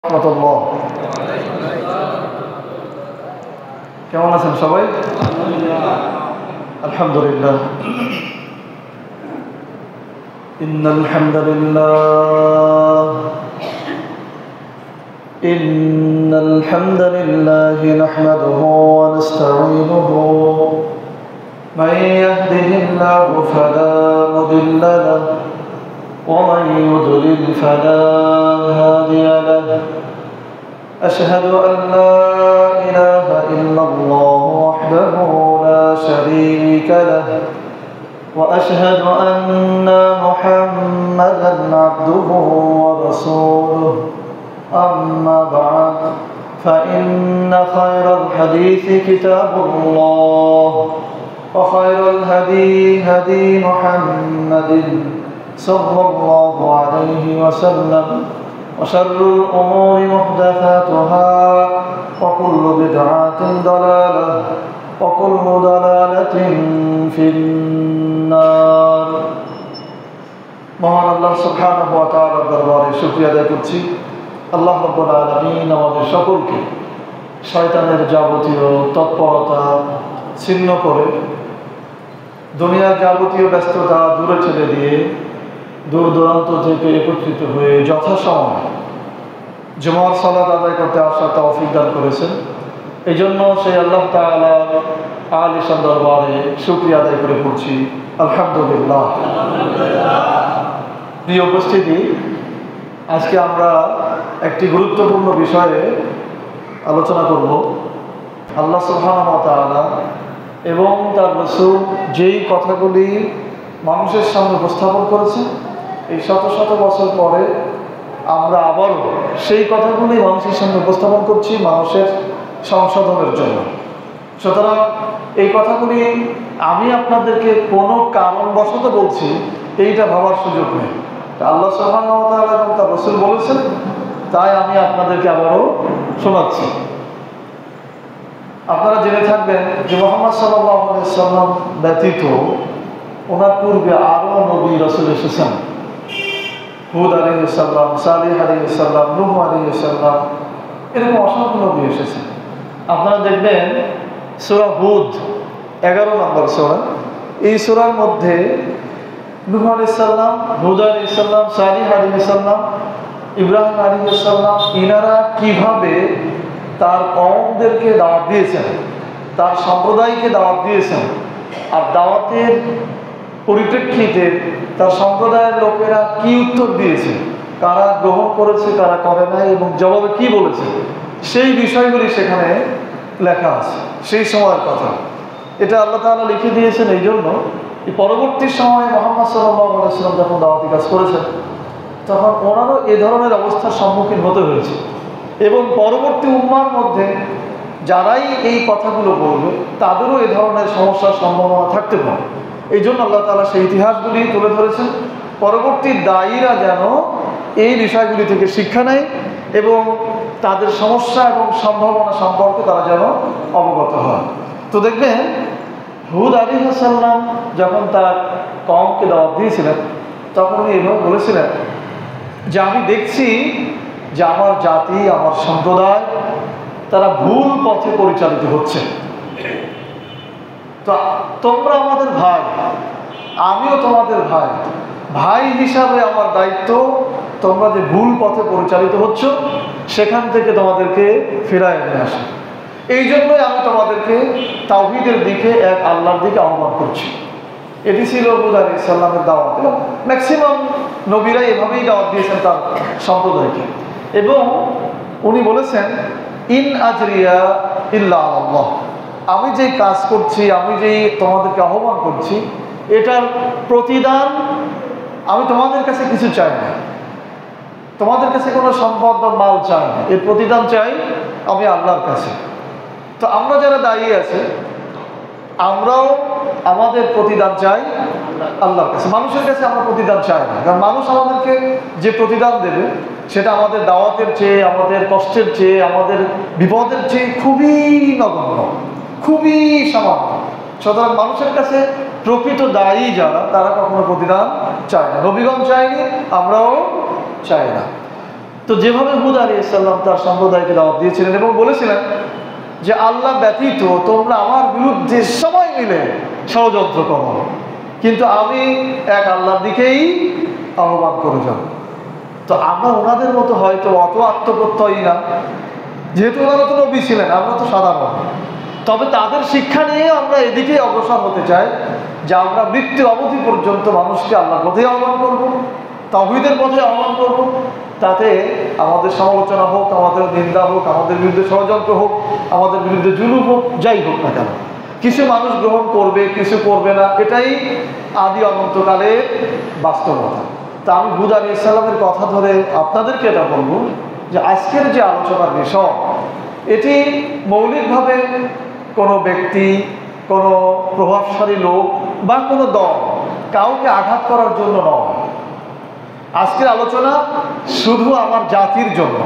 রাহমাতুল্লাহ। কেমন আছেন সবাই? আলহামদুলিল্লাহ। ইন্নাল হামদালিল্লাহ নাহমাদুহু ওয়া নাস্তাঈনুহু মান ইয়াহদিহিল্লাহু ফালা মুদিল্লা লাহু ওয়া মান ইউদ্লিল ফালা হাদিয়া লাহু। أشهد أن لا إله إلا الله وحده لا شريك له وأشهد أن محمدا عبده ورسوله أما بعد فإن خير الحديث كتاب الله وخير الهدي هدي محمد صلى الله عليه وسلم وشر الأمور محدثاتها وكل بدعة ضلالة وكل ضلالة في النار। মহান আল্লাহ সুবহানাহু ওয়া তাআলার দরবারে শুকরিয়া আদায় করছি। আল্লাহ রাব্বুল আলামিন আমাদের সকলকে শয়তানের যাবতীয় তৎপরতা ছিন্ন করে দুনিয়ার যাবতীয় ব্যস্ততা দূরে ঠেলে দিয়ে দূর দূরান্ত থেকে একত্রিত হয়ে যথাসময়ে জুমার সালাত আদায় করতে আসার তৌফিক দান করেছেন। এই জন্য সেই আল্লাহ তাআলার আলিশান দরবারে শুকরিয়া আদায় করে পড়ছি আলহামদুলিল্লাহ। প্রিয় উপস্থিতি, আজকে আমরা একটি গুরুত্বপূর্ণ বিষয়ে আলোচনা করব। আল্লাহ সুবহানাহু ওয়া তাআলা এবং তার রাসূল যেই কথাগুলি মানুষের সামনে উপস্থাপন করেছে, এই শত শত বছর পরে আমরা আবারও সেই কথাগুলি মানুষের সামনে উপস্থাপন করছি মানুষের সংশোধনের জন্য। সুতরাং এই কথাগুলি আমি আপনাদেরকে কোনো কারণবশত বলছি এইটা ভাবার সুযোগ নেই। আল্লাহ সুবহানাহু ওয়া তাআলা এবং তার রাসূল বলেছেন, তাই আমি আপনাদেরকে আবারও শোনাচ্ছি। আপনারা জেনে থাকবেন যে মুহাম্মদ সাল্লাল্লাহু আলাইহি ওয়াসাল্লাম ব্যতীত ওনার পূর্বে আরও নবী রাসূল এসেছেন। হুদ আলাইহিস সালাম, সালেহ আলাইহিস সালাম, নূহ আলাইহিস সালাম, এরকম অসংখ্য নবী এসেছেন। আপনারা দেখবেন সূরা হুদ 11 নম্বর সূরা, এই সূরার মধ্যে নূহ আলাইহিস সালাম, হুদ আলাইহিস সালাম, সালেহ আলাইহিস সালাম, ইব্রাহিম আলাইহিস সালাম ইনারা কিভাবে তার কওমদেরকে দাওয়াত দিয়েছেন, তার সম্প্রদায়কে দাওয়াত দিয়েছেন, আর দাওয়াতের পরিপ্রেক্ষিতে তার সম্প্রদায়ের লোকেরা কি উত্তর দিয়েছে, কারা গ্রহণ করেছে, কারা করে নাই এবং জবাবে কি বলেছে, সেই বিষয়গুলি সেখানে লেখা আছে। সেই সময়ের কথা এটা আল্লাহ তাআলা লিখে দিয়েছেন এই জন্য পরবর্তী সময়ে মুহাম্মদ সাল্লাল্লাহু আলাইহি ওয়াসাল্লাম যখন দাওয়াতি কাজ করেছেন তখন ওনারও এ ধরনের অবস্থার সম্মুখীন হতে হয়েছে এবং পরবর্তী উম্মার মধ্যে যারাই এই কথাগুলো বলবে তাদেরও এ ধরনের সমস্যার সম্ভাবনা থাকতে পারে। এই জন্য আল্লাহ তাআলা সেই ইতিহাসগুলি তুলে ধরেছেন পরবর্তী দায়ীরা যেন এই বিষয়গুলি থেকে শিক্ষা নেয় এবং তাদের সমস্যা এবং সম্ভাবনা সম্পর্কে তারা যেন অবগত হয়। তো দেখবেন হুদ আলাইহিস সালাম যখন তার কওমকে দাওয়াত দিয়েছিলেন তখন উনি এভাবে বলেছিলেন যে আমি দেখছি যে আমার জাতি, আমার সম্প্রদায় তারা ভুল পথে পরিচালিত হচ্ছে। তো তোমরা আমাদের ভাই, আমিও তোমাদের ভাই, ভাই হিসাবে আমার দায়িত্ব তোমরা যে ভুল পথে পরিচালিত হচ্ছ সেখান থেকে তোমাদেরকে ফেরায় নিয়ে আসা। এই জন্যই আমি তোমাদেরকে তাওহীদের দিকে, এক আল্লাহর দিকে আহ্বান করছি। এটি ছিল হুদ আলাইহিস সালামের দাওয়াত এবং ম্যাক্সিমাম নবীরা এভাবেই দাওয়াত দিয়েছেন তার সম্প্রদায়কে। এবং উনি বলেছেন, ইন আজরিয়া ইল্লা আল্লাহ, আমি যেই কাজ করছি, আমি যেই তোমাদেরকে আহ্বান করছি, এটার প্রতিদান আমি তোমাদের কাছে কিছু চাই না, তোমাদের কাছে কোনো সম্পদ বা মাল চাই না, এর প্রতিদান চাই আমি আল্লাহর কাছে। তো আমরা যারা দাঁড়িয়ে আছি আমরাও আমাদের প্রতিদান চাই আল্লাহর কাছে, মানুষের কাছে আমরা প্রতিদান চাই না। কারণ মানুষ আমাদেরকে যে প্রতিদান দেবে সেটা আমাদের দাওয়াতের চেয়ে, আমাদের কষ্টের চেয়ে, আমাদের বিপদের চেয়ে খুবই নগণ্য, খুবই সামান্য। সুতরাং মানুষের কাছে প্রকৃত দায়ী যারা তারা কখনো প্রতিদান চায় না। নবীগণ চায়নি, আমরাও চাই না। তো যেভাবে হুদ আলাইহিস সালাম তার সম্প্রদায়কে দাওয়াত দিয়েছিলেন এবং বলেছিলেন যে আল্লাহ ব্যতীত তোমরা আমার বিরুদ্ধে সবাই মিলে ষড়যন্ত্র করো, কিন্তু আমি এক আল্লাহর দিকেই আহ্বান করে যাব। তো আমরা ওনাদের মতো হয়তো অত আত্মপ্রত্যয়ী না, যেহেতু ওনারা তো নবী ছিলেন, আমরা তো সাধারণ। তবে তাদের শিক্ষা নিয়ে আমরা এদিকে অগ্রসর হতে চাই যে আমরা মৃত্যুর অবধি পর্যন্ত মানুষকে আল্লাহর পথে আহ্বান করব, তাওহীদের পথে আহ্বান করব। তাতে আমাদের সমালোচনা হোক, আমাদের নিন্দা হোক, আমাদের বিরুদ্ধে ষড়যন্ত্র হোক, আমাদের বিরুদ্ধে জুলুম হোক, যাই হোক না কেন, কিছু মানুষ গ্রহণ করবে, কিছু করবে না, এটাই আদি অনন্তকালের বাস্তবতা। তা আমি হুদ আলাইহিস সালামের কথা ধরে আপনাদেরকে এটা বলবো যে আজকের যে আলোচনার বিষয়, এটি মৌলিকভাবে কোনো ব্যক্তি, কোনো প্রভাবশালী লোক বা কোনো দল কাউকে আঘাত করার জন্য নয়। আজকের আলোচনা শুধু আমার জাতির জন্য।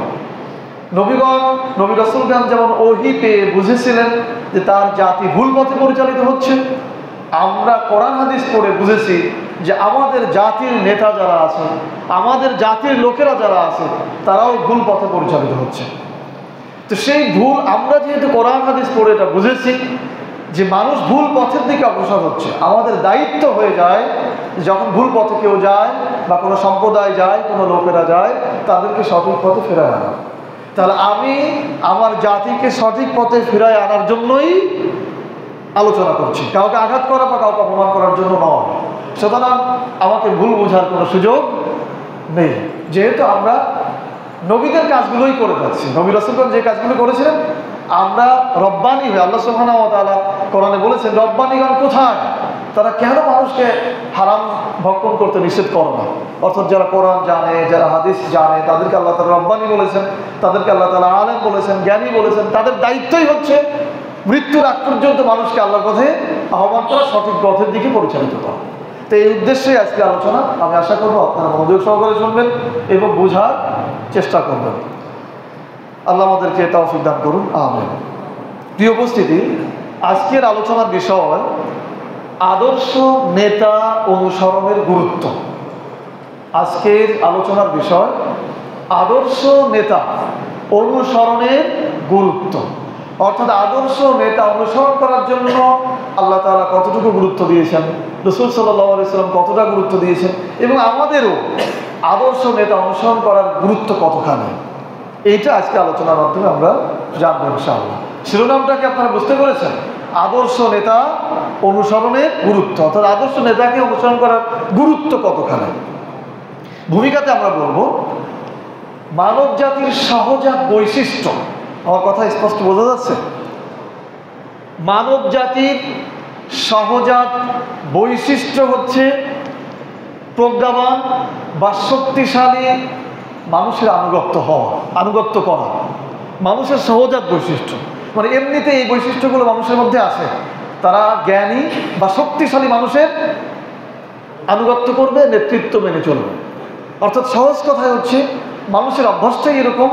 নবীগণ, নবী রাসূলগণ যেমন ওহী পেয়ে বুঝেছিলেন যে তার জাতি ভুল পথে পরিচালিত হচ্ছে, আমরা কোরআন হাদিস পড়ে বুঝেছি যে আমাদের জাতির নেতা যারা আছে, আমাদের জাতির লোকেরা যারা আছে, তারাও ভুল পথে পরিচালিত হচ্ছে। তো সেই ভুল আমরা যেহেতু কোরআন হাদিস পড়ে এটা বুঝেছি যে মানুষ ভুল পথের দিকে অগ্রসর হচ্ছে, আমাদের দায়িত্ব হয়ে যায় যখন ভুল পথে কেউ যায় বা কোনো সম্প্রদায় যায়, কোনো লোকেরা যায়, তাদেরকে সঠিক পথে ফেরায় আনা। তাহলে আমি আমার জাতিকে সঠিক পথে ফেরায় আনার জন্যই আলোচনা করছি, কাউকে আঘাত করা বা কাউকে অপমান করার জন্য নয়। সুতরাং আমাকে ভুল বোঝার কোনো সুযোগ নেই, যেহেতু আমরা নবীদের কাজগুলোই করে যাচ্ছি। নবী রাসূলগণ যে কাজগুলো করেছিলেন, আমরা রব্বানি হয়ে, আল্লাহ সুবহানাহু ওয়া তাআলা কোরআনে বলেছেন রব্বানিগণ কোথায়, তারা কেন মানুষকে হারাম ভক্ষণ করতে নিষেধ করে না। অর্থাৎ যারা কোরআন জানে, যারা হাদিস জানে, তাদেরকে আল্লাহ তাআলা রব্বানি বলেছেন, তাদেরকে আল্লাহ তাআলা আলেম বলেছেন, জ্ঞানী বলেছেন। তাদের দায়িত্বই হচ্ছে মৃত্যুর আগ পর্যন্ত মানুষকে আল্লাহর পথে আহ্বান করা, সঠিক পথের দিকে পরিচালিত করা। তো এই উদ্দেশ্যে আজকে আলোচনা। আমি আশা করবো আপনারা মনোযোগ সহকারে শুনবেন এবং বোঝার চেষ্টা করবেন। আল্লাহ আমাদেরকে তৌফিক দান করুন, আমিন। প্রিয় উপস্থিতি, আজকের আলোচনার বিষয় আদর্শ নেতা অনুসরণের গুরুত্ব। আজকের আলোচনার বিষয় আদর্শ নেতা অনুসরণের গুরুত্ব। অর্থাৎ আদর্শ নেতা অনুসরণ করার জন্য আল্লাহ তাআলা কতটুকু গুরুত্ব দিয়েছেন, রাসূল সাল্লাল্লাহু আলাইহি ওয়াসাল্লাম কতটা গুরুত্ব দিয়েছেন, এবং আমাদেরও আদর্শ নেতা অনুসরণ করার গুরুত্ব কতখানি, এইটা আজকে আলোচনার মাধ্যমে আমরা জানবো ইনশাআল্লাহ। শিরোনামটাকে আপনারা বুঝতে পেরেছেন? আদর্শ নেতা অনুসরণের গুরুত্ব, অর্থাৎ আদর্শ নেতাকে অনুসরণ করার গুরুত্ব কতখানি। ভূমিকাতে আমরা বলবো মানব জাতির সহজাত বৈশিষ্ট্য। আমার কথা স্পষ্ট বোঝা যাচ্ছে? মানব জাতির সহজাত বৈশিষ্ট্য হচ্ছে প্রজ্ঞাবান বা শক্তিশালী মানুষের আনুগত্য হওয়া, আনুগত্য করা মানুষের সহজাত বৈশিষ্ট্য। মানে এমনিতে এই বৈশিষ্ট্যগুলো মানুষের মধ্যে আছে। তারা জ্ঞানী বা শক্তিশালী মানুষের আনুগত্য করবে, নেতৃত্ব মেনে চলবে। অর্থাৎ সহজ কথায় হচ্ছে মানুষের অভ্যাসটাই এরকম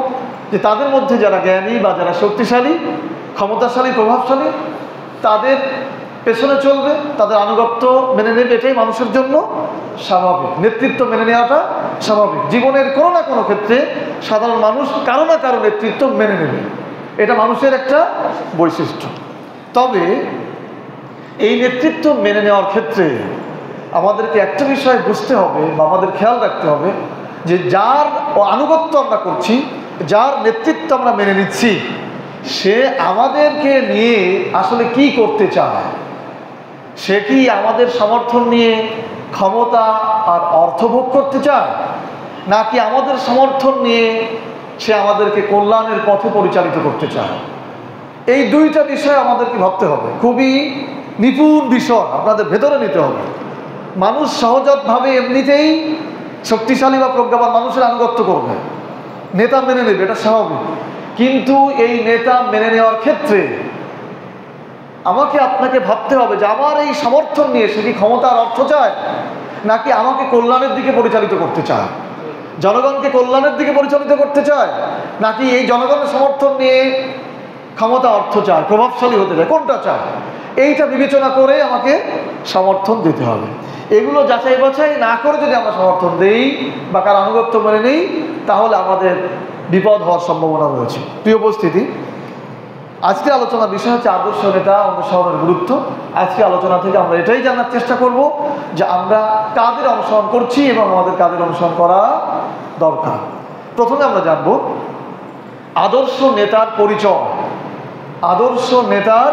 যে তাদের মধ্যে যারা জ্ঞানী বা যারা শক্তিশালী, ক্ষমতাশালী, প্রভাবশালী, তাদের পেছনে চলবে, তাদের আনুগত্য মেনে নেবে। এটাই মানুষের জন্য স্বাভাবিক। নেতৃত্ব মেনে নেওয়াটা স্বাভাবিক। জীবনের কোনো না কোনো ক্ষেত্রে সাধারণ মানুষ কারো না কারো নেতৃত্ব মেনে নেবে, এটা মানুষের একটা বৈশিষ্ট্য। তবে এই নেতৃত্ব মেনে নেওয়ার ক্ষেত্রে আমাদেরকে একটা বিষয় বুঝতে হবে বা আমাদের খেয়াল রাখতে হবে যে যার আনুগত্য আমরা করছি, যার নেতৃত্ব আমরা মেনে নিচ্ছি, সে আমাদেরকে নিয়ে আসলে কি করতে চায়। সে কি আমাদের সমর্থন নিয়ে ক্ষমতা আর অর্থ ভোগ করতে চায়, নাকি আমাদের সমর্থন নিয়ে সে আমাদেরকে কল্যাণের পথে পরিচালিত করতে চায়। এই দুইটা বিষয় আমাদেরকে ভাবতে হবে। খুবই নিপুণ বিষয় আপনাদের ভেতরে নিতে হবে। মানুষ সহজাতভাবে এমনিতেই শক্তিশালী বা প্রজ্ঞাবান মানুষের আনুগত্য করবে, নেতা মেনে নেবে, এটা স্বাভাবিক। কিন্তু এই নেতা মেনে নেওয়ার ক্ষেত্রে আমাকে আপনাকে ভাবতে হবে যে আমার এই সমর্থন নিয়ে সে কি ক্ষমতার অর্থ চায়, নাকি আমাকে কল্যাণের দিকে পরিচালিত করতে চায়, জনগণকে কল্যাণের দিকে পরিচালিত করতে চায়, নাকি এই জনগণের সমর্থন নিয়ে ক্ষমতা অর্থ চায়, প্রভাবশালী হতে চায়, কোনটা চায়। এইটা বিবেচনা করে আমাকে সমর্থন দিতে হবে। এগুলো যাচাই বাছাই না করে যদি আমরা সমর্থন দেই বা কার আনুগত্য মেনে নেই, তাহলে আমাদের বিপদ হওয়ার সম্ভাবনা রয়েছে। প্রিয় উপস্থিতি, আজকে আলোচনার বিষয় হচ্ছে আদর্শ নেতা অনুসরণের গুরুত্ব। আজকে আলোচনা থেকে আমরা এটাই জানার চেষ্টা করব যে আমরা কাদের অনুসরণ করছি এবং আমাদের কাদের অনুসরণ করা দরকার। প্রথমে আমরা জানব আদর্শ নেতার পরিচয়। আদর্শ নেতার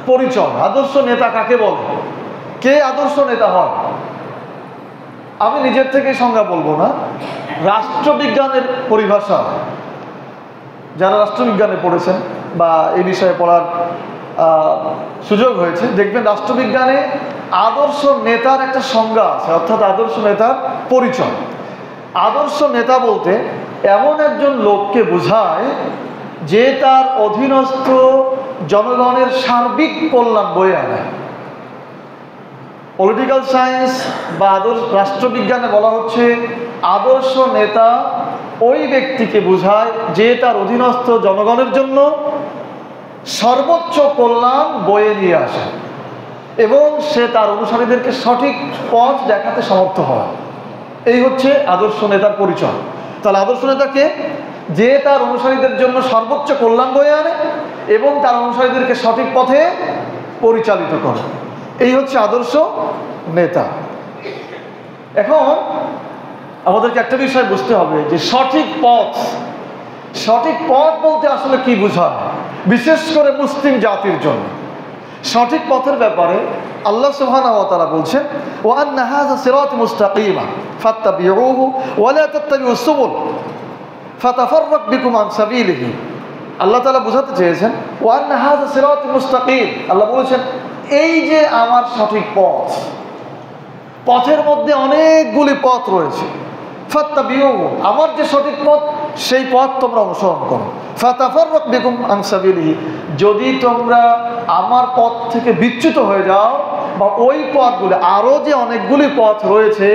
পরিচয়, আদর্শ নেতা কাকে বলে, কে আদর্শ নেতা হয়? আমি নিজের থেকে সংজ্ঞা বলবো না, রাষ্ট্রবিজ্ঞানের পরিভাষা, যারা রাষ্ট্রবিজ্ঞানে পড়েছেন বা এই বিষয়ে পড়ার সুযোগ হয়েছে, দেখবেন রাষ্ট্রবিজ্ঞানে আদর্শ নেতার একটা সংজ্ঞা আছে, অর্থাৎ আদর্শ নেতার পরিচয়। আদর্শ নেতা বলতে এমন একজন লোককে বোঝায় যে তার অধীনস্থ জনগণের সার্বিক কল্যাণ বয়ে আনে। পলিটিক্যাল সায়েন্স বা রাষ্ট্রবিজ্ঞানে বলা হচ্ছে আদর্শ নেতা ওই ব্যক্তিকে বোঝায় যে তার অধীনস্থ জনগণের জন্য সর্বোচ্চ কল্যাণ বয়ে নিয়ে আসে এবং সে তার অনুসারীদেরকে সঠিক পথ দেখাতে সমর্থ হয়। এই হচ্ছে আদর্শ নেতার পরিচয়। তাহলে আদর্শ নেতাকে যে তার অনুসারীদের জন্য সর্বোচ্চ কল্যাণ বয়ে আনে এবং তার অনুসারীদেরকে সঠিক পথে পরিচালিত করে, এই হচ্ছে আদর্শ নেতা। এখন আমাদেরকে একটা বিষয় বুঝতে হবে যে সঠিক পথ, সঠিক পথ বলতে আসলে কি বোঝায়, বিশেষ করে মুসলিম জাতির জন্য। সঠিক পথের ব্যাপারে আল্লাহ সুবহানাহু ওয়া তাআলা বলছেন, ওয়া আন্না হাযা সিরাত মুস্তাকিমা ফাত্তাবিউহু ওয়া লা তাত্তাবিউস সুবুল ফাতাফাররাক বিকুম আন সাবিলিহি। আল্লাহ তাআলা বোঝাতে চেয়েছেন ওয়া আন্না হাযা সিরাত মুস্তাকিম, আল্লাহ বলেছেন এই যে আমার সঠিক পথ, পথের মধ্যে অনেকগুলি পথ রয়েছে। ফাত্তাবিউহু, আমার যে সঠিক পথ সেই পথ তোমরা অনুসরণ করো। ফাতাফাররাক বিকুম আন সাবিলিহি, যদি তোমরা আমার পথ থেকে বিচ্যুত হয়ে যাও বা ওই পথগুলি, আরও যে অনেকগুলি পথ রয়েছে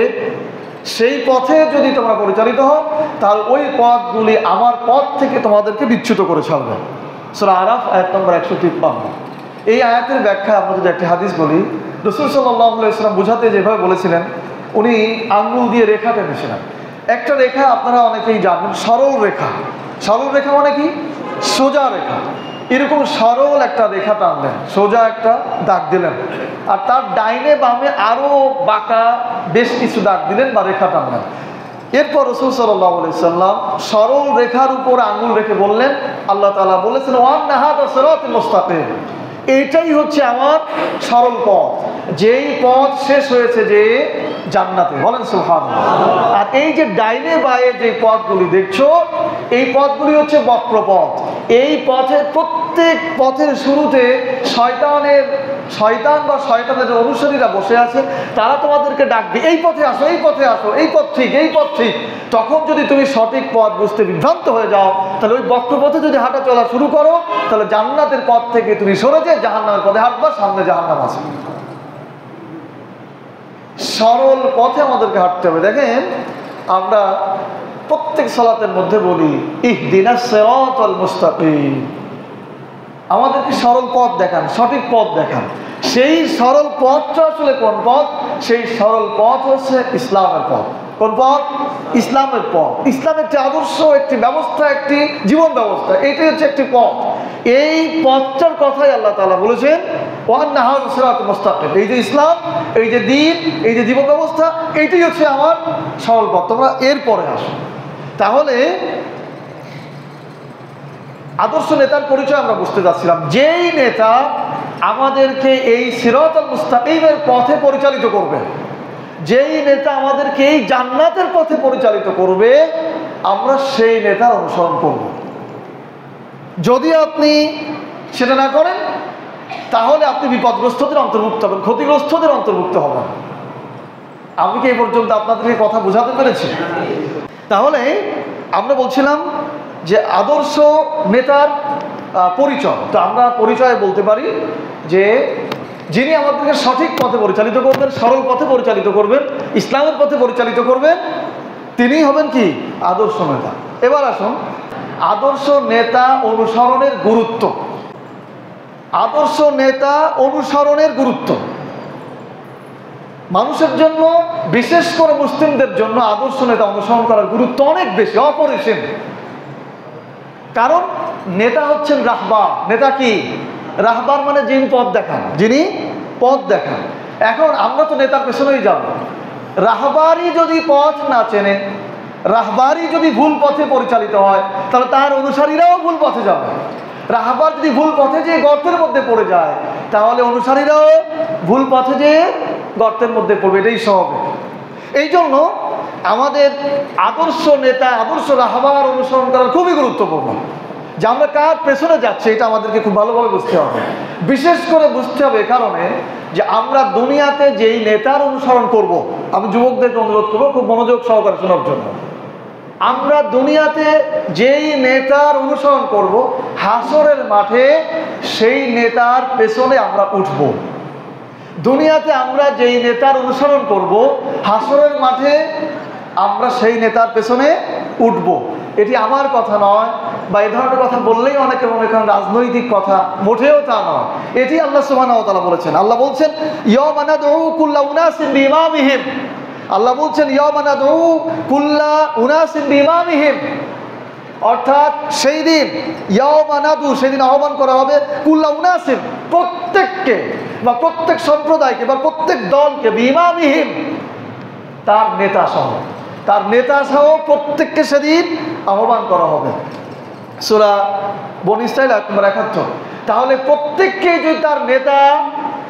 সেই পথে যদি তোমরা পরিচালিত হও, তাহলে ওই পথগুলি আমার পথ থেকে তোমাদেরকে বিচ্যুত করে ছাড়বে। সূরা আরাফ আয়াত নম্বর 153। এই আয়াতের ব্যাখ্যা আমরা যদি একটি হাদিস বলি, রাসূল সাল্লাল্লাহু আলাইহি ওয়াসাল্লাম বুঝাতে যেভাবে বলেছিলেন, উনি আঙ্গুল দিয়ে রেখা টেনেছিলেন। একটা রেখা আপনারা অনেকেই জানেন, সরল রেখা। সরল রেখা মানে কি? সোজা রেখা। এরকম সরল একটা রেখা টানলেন, সোজা একটা দাগ দিলেন, আর তার ডাইনে বামে আরো বাঁকা বেশ কিছু দাগ দিলেন বা রেখা টানলেন। এরপর রাসূল সাল্লাল্লাহু আলাইহি ওয়াসাল্লাম সরল রেখার উপর আঙ্গুল রেখে বললেন, আল্লাহ তাআলা বলেছেন ওয়া আন্না হাযা সিরাতুল মুস্তাকিম, এইটাই হচ্ছে আমার সরল পথ, যেই পথ শেষ হয়েছে যে জান্নাতে। বলেন সুবহানাল্লাহ। আর এই যে ডাইনে বাঁয়ে যে পথগুলি দেখছো, এই পথগুলি হচ্ছে বক্র পথ। এই পথের প্রত্যেক পথের শুরুতে শয়তান বা শয়তানের অনুসারীরা বসে আছে, তারা তোমাদেরকে ডাকবে এই পথে আসো, এই পথে আসো, এই পথ ঠিক, এই পথ ঠিক। তখন যদি তুমি সঠিক পথ বুঝতে বিভ্রান্ত হয়ে যাও, তাহলে ওই বক্র পথে যদি হাঁটা চলা শুরু করো, তাহলে জান্নাতের পথ থেকে তুমি সরে যে জাহান্নামের পথে হাঁটবা, সামনে জাহান্নাম আছে। সরল পথে আমাদেরকে হাঁটতে হবে। দেখেন, আমরা প্রত্যেক সালাতের মধ্যে বলি ইহদিনাস সিরাতাল মুস্তাকিম, আমাদেরকে সরল পথ দেখান, সঠিক পথ দেখান। সেই সরল পথটা আসলে কোন পথ? সেই সরল পথ হচ্ছে ইসলামের পথ। কোন পথ? ইসলামের পথ। ইসলাম একটি আদর্শ, একটি ব্যবস্থা, একটি জীবন ব্যবস্থা, এটাই হচ্ছে একটি পথ। এই পথটার কথাই আল্লাহ তাআলা বলেছেন ওয়া আন্না হাযা সিরাতুল মুস্তাকিম, এই যে ইসলাম, এই যে দ্বীন, এই যে জীবন ব্যবস্থা, এইটাই হচ্ছে আমার সরল পথ, তোমরা এরপরে আসো। তাহলে আদর্শ নেতার পরিচয় আমরা বুঝতে যাচ্ছিলাম, যেই নেতা আমাদেরকে এই সিরাতুল মুস্তাকিমের পথে পরিচালিত করবে, যেই নেতা আমাদেরকে এই জান্নাতের পথে পরিচালিত করবে, আমরা সেই নেতার অনুসরণ করব। যদি আপনি সেটা না করেন, তাহলে আপনি বিপদগ্রস্তদের অন্তর্ভুক্ত হবেন, ক্ষতিগ্রস্তদের অন্তর্ভুক্ত হবেন। আমি কি এই পর্যন্ত আপনাদেরকে কথা বোঝাতে পেরেছি? তাহলে আমরা বলছিলাম যে আদর্শ নেতার পরিচয়। তো আমরা পরিচয় বলতে পারি যে যিনি আমাদেরকে সঠিক পথে পরিচালিত করবেন, সরল পথে পরিচালিত করবেন, ইসলামের পথে পরিচালিত করবেন, তিনি হবেন কি? আদর্শ নেতা। এবার আসুন আদর্শ নেতা অনুসরণের গুরুত্ব। আদর্শ নেতা অনুসরণের গুরুত্ব মানুষের জন্য, বিশেষ করে মুসলিমদের জন্য আদর্শ নেতা অনুসরণ করার গুরুত্ব অনেক বেশি, অপরিসীম। কারণ নেতা হচ্ছেন রাহবার। নেতা কি? রাহবার মানে যিনি পথ দেখান, যিনি পথ দেখান। এখন আমরা তো নেতার পেছনেই যাব। রাহবারই যদি পথ না চেনে, রাহবারই যদি ভুল পথে পরিচালিত হয়, তাহলে তার অনুসারীরাও ভুল পথে যাবে। রাহবার যদি ভুল পথে যেয়ে গর্তের মধ্যে পড়ে যায়, তাহলে অনুসারীরাও ভুল পথে যেয়ে গর্তের মধ্যে পড়বে। এটাই স্বাভাবিক। এই জন্য আমাদের আদর্শ নেতা, আদর্শ রাহবার অনুসরণ করা খুবই গুরুত্বপূর্ণ। যে আমরা কার পেছনে যাচ্ছি এটা আমাদেরকে খুব ভালোভাবে বুঝতে হবে। বিশেষ করে বুঝতে হবে এ কারণে যে আমরা দুনিয়াতে যেই নেতার অনুসরণ করব, আমি যুবকদেরকে অনুরোধ করবো খুব মনোযোগ সহকারে শোনার জন্য। আমরা দুনিয়াতে যেই নেতার অনুসরণ করব, হাসরের মাঠে সেই নেতার পেছনে আমরা উঠব। দুনিয়াতে আমরা যেই নেতার অনুসরণ করব, হাসরের মাঠে আমরা সেই নেতার পেছনে উঠব। এটি আমার কথা নয়, বা এই ধরনের কথা বললেই অনেকে মনে করেন রাজনৈতিক কথা, মোটেও তা নয়। এটি আল্লাহ সুবহানাহু ওয়া তাআলা বলেছেন। আল্লাহ বলছেন ইয়াওমা নাদউ কুল্লা উনাসিন বিইমামিহিম। আল্লাহ বলছেন ইয়াওমা নাদউ কুল্লা উনাসিন বিইমামিহিম, অর্থাৎ সেই দিন ইয়াওমা নাদউ, সেদিন আহ্বান করা হবে কুল্লা উনাসিন, প্রত্যেককে বা প্রত্যেক সম্প্রদায়কে বা প্রত্যেক দলকে, বিইমামিহিম, তার নেতা সহ, তার নেতা সহ প্রত্যেককে সেদিন আহ্বান করা হবে। সূরা বনী ইসরাঈল আয়াত নম্বর ৭১। তাহলে প্রত্যেককেই যদি তার নেতা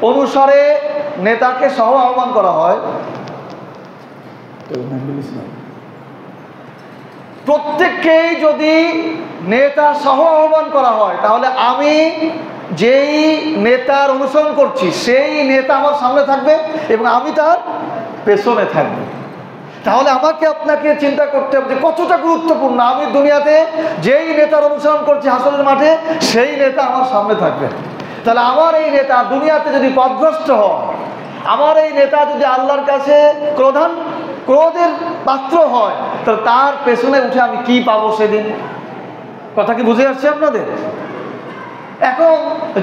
অনুসারে নেতাকে সহ আহ্বান করা হয়, প্রত্যেককেই যদি নেতা সহ আহ্বান করা হয়, তাহলে আমি যেই নেতার অনুসরণ করছি সেই নেতা আমার সামনে থাকবে এবং আমি তার পেছনে থাকবো। তাহলে আমাকে আপনাকে চিন্তা করতে হবে যে কতটা গুরুত্বপূর্ণ। আমি দুনিয়াতে যেই নেতার অনুসরণ করছি, হাসরের মাঠে সেই নেতা আমার সামনে থাকবে। তাহলে আমার এই নেতা দুনিয়াতে যদি পথভ্রষ্ট হয়, আমার এই নেতা যদি আল্লাহর কাছে ক্রোধের পাত্র হয়, তাহলে তার পেছনে উঠে আমি কি পাবো সেদিন? কথা কি বুঝে আসছে আপনাদের? এখন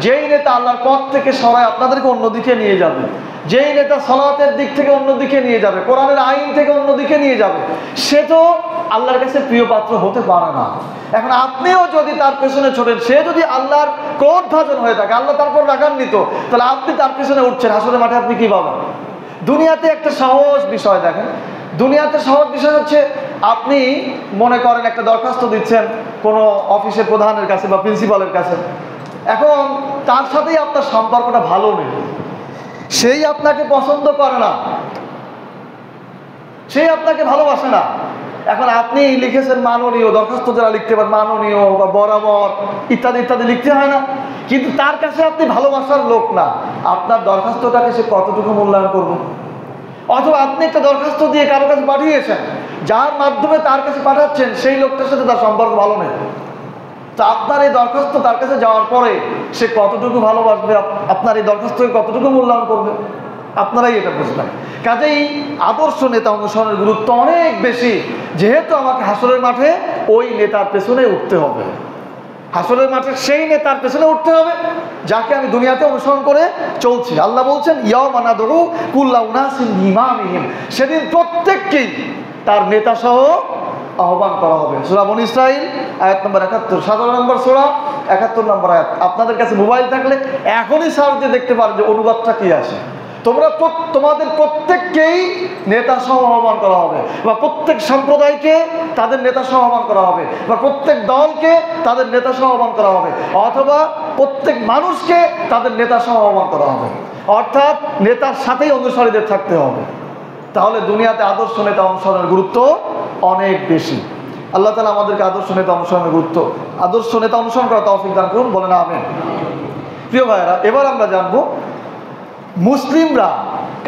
যেই নেতা আল্লাহর পথ থেকে সরায় আপনাদেরকে অন্যদিকে নিয়ে যাবে, যেই নেতা সালাতের দিক থেকে অন্যদিকে নিয়ে যাবে, কোরআনের আইন থেকে অন্যদিকে নিয়ে যাবে, সে তো আল্লাহর কাছে প্রিয় পাত্র হতে পারে না। এখন আপনিও যদি তার পেছনে ছোটেন, সে যদি আল্লাহর ক্রোধ ভাজন হয়ে থাকে, আল্লাহ তারপর রাগান্বিত, তাহলে আপনি তার পেছনে উঠছেন, হাসরের মাঠে আপনি কি পাবেন? দুনিয়াতে একটা সহজ বিষয় দেখেন, দুনিয়াতে সহজ বিষয় হচ্ছে আপনি মনে করেন একটা দরখাস্ত দিচ্ছেন কোনো অফিসের প্রধানের কাছে বা প্রিন্সিপালের কাছে। এখন তার সাথেই আপনার সম্পর্কটা ভালো নেই, সেই আপনাকে পছন্দ করে না, সেই আপনাকে ভালোবাসে না। এখন আপনি লিখেছেন মাননীয়, দরখাস্ত যারা লিখতে পারেন মাননীয় বা বরাবর ইত্যাদি ইত্যাদি লিখতে হয় না, কিন্তু তার কাছে আপনি ভালোবাসার লোক না, আপনার দরখাস্তটাকে সে কতটুকু মূল্যায়ন করবে? অথবা আপনি একটা দরখাস্ত দিয়ে কারো কাছে পাঠিয়েছেন, যার মাধ্যমে তার কাছে পাঠাচ্ছেন সেই লোকটার সাথে তার সম্পর্ক ভালো নেই, তো আপনার এই দরখাস্ত তার কাছে যাওয়ার পরে সে কতটুকু ভালোবাসবে, আপনার এই দরখাস্তকে কতটুকু মূল্যায়ন করবে, আপনারাই এটা বুঝবেন। কাজেই আদর্শ নেতা অনুসরণের গুরুত্ব অনেক বেশি, যেহেতু আমাকে হাসরের মাঠে ওই নেতার পেছনে উঠতে হবে। হাসরের মাঠে সেই নেতার পেছনে উঠতে হবে যাকে আমি দুনিয়াতে অনুসরণ করে চলছি। আল্লাহ বলছেন ইয়াওমা নাদউ কুল্লা উনাসিন বিইমামিহিম, সেদিন প্রত্যেককেই তার নেতা সহ আহ্বান করা হবে। সূরা বনী ইসরাঈল আয়াত নম্বর ৭১, ১৭ নম্বর সূরা ৭১ নম্বর আয়াত। আপনাদের কাছে মোবাইল থাকলে এখনই সার্চ দিয়ে দেখতে পারেন যে অনুবাদটা কি আছে। তোমাদের প্রত্যেককেই নেতা সহ আহ্বান করা হবে, বা প্রত্যেক সম্প্রদায়কে তাদের নেতা সহ আহ্বান করা হবে, বা প্রত্যেক দলকে তাদের নেতা সহ আহ্বান করা হবে, অথবা প্রত্যেক মানুষকে তাদের নেতা সহ আহ্বান করা হবে। অর্থাৎ নেতার সাথেই অনুসারীদের থাকতে হবে। তাহলে দুনিয়াতে আদর্শ নেতা অনুসরণের গুরুত্ব অনেক বেশি। আল্লাহ তাআলা আমাদেরকে আদর্শ নেতা অনুসরণের গুরুত্ব, আদর্শ নেতা অনুসরণ করা তৌফিক দান করুন, বলেন আমিন। প্রিয় ভাইয়েরা, এবার আমরা জানবো মুসলিমরা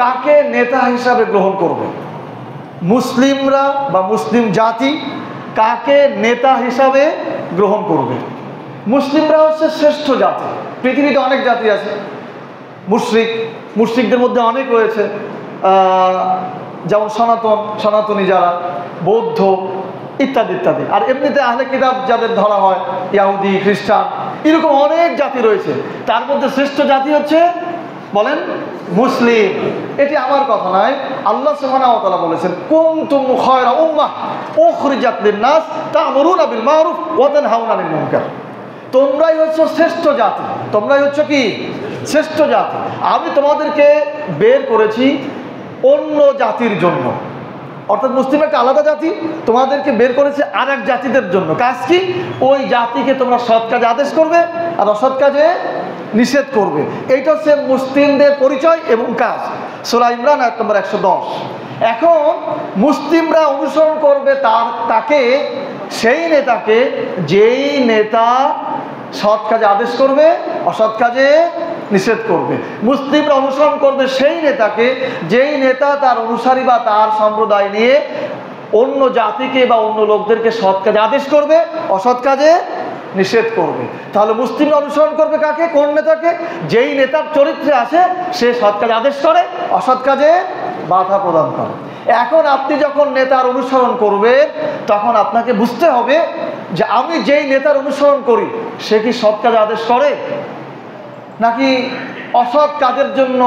কাকে নেতা হিসাবে গ্রহণ করবে। মুসলিমরা বা মুসলিম জাতি কাকে নেতা হিসাবে গ্রহণ করবে। মুসলিমরা হচ্ছে শ্রেষ্ঠ জাতি। পৃথিবীতে অনেক জাতি আছে, মুশরিকদের মধ্যে অনেক রয়েছে, যেমন সনাতনী যারা, বৌদ্ধ ইত্যাদি ইত্যাদি। আর এমনিতে আহলে কিতাব যাদের ধরা হয়, ইহুদি, খ্রিস্টান এরকম অনেক জাতি রয়েছে, তার মধ্যে শ্রেষ্ঠ জাতি হচ্ছে বলেন মুসলিম। এটি আমার কথা নয়, আল্লাহ সুবহানাহু ওয়া তাআলা বলেছেন কুনতুম খায়রা উম্মাহ উখরিজাত লিন-নাস তা'মুরুনা বিল মা'রুফ ওয়া তানহাউনা আনিল মুনকার। তোমরাই হচ্ছে শ্রেষ্ঠ জাতি, তোমরাই হচ্ছে কি শ্রেষ্ঠ জাতি। আমি তোমাদেরকে বের করেছি অন্য জাতির জন্য, অর্থাৎ মুসলিম একটা আলাদা জাতি, তোমাদেরকে বের করেছে আর এক জাতিদের জন্য। কাজ কি? ওই জাতিকে তোমরা সৎ কাজে আদেশ করবে আর অসৎ কাজে নিষেধ করবে। এইটা হচ্ছে মুসলিমদের পরিচয় এবং কাজ। সূরা ইমরান আয়াত নম্বর 110। এখন মুসলিমরা অনুসরণ করবে তাকে, সেই নেতাকে যেই নেতা সৎ কাজে আদেশ করবে অসৎ কাজে নিষেধ করবে। মুসলিমরা অনুসরণ করবে সেই নেতাকে যেই নেতা তার অনুসারী বা তার সম্প্রদায় নিয়ে অন্য জাতিকে বা অন্য লোকদেরকে সৎ কাজে আদেশ করবে অসৎ কাজে নিষেধ করবে। তাহলে মুসলিমরা অনুসরণ করবে কাকে? কোন নেতাকে? যেই নেতার চরিত্রে আছে সে সৎ কাজে আদেশ করে অসৎ কাজে বাধা প্রদান করে। এখন আপনি যখন নেতার অনুসরণ করবেন তখন আপনাকে বুঝতে হবে যে আমি যেই নেতার অনুসরণ করি সে কি সৎ কাজে আদেশ করে নাকি অসৎ কাজের জন্য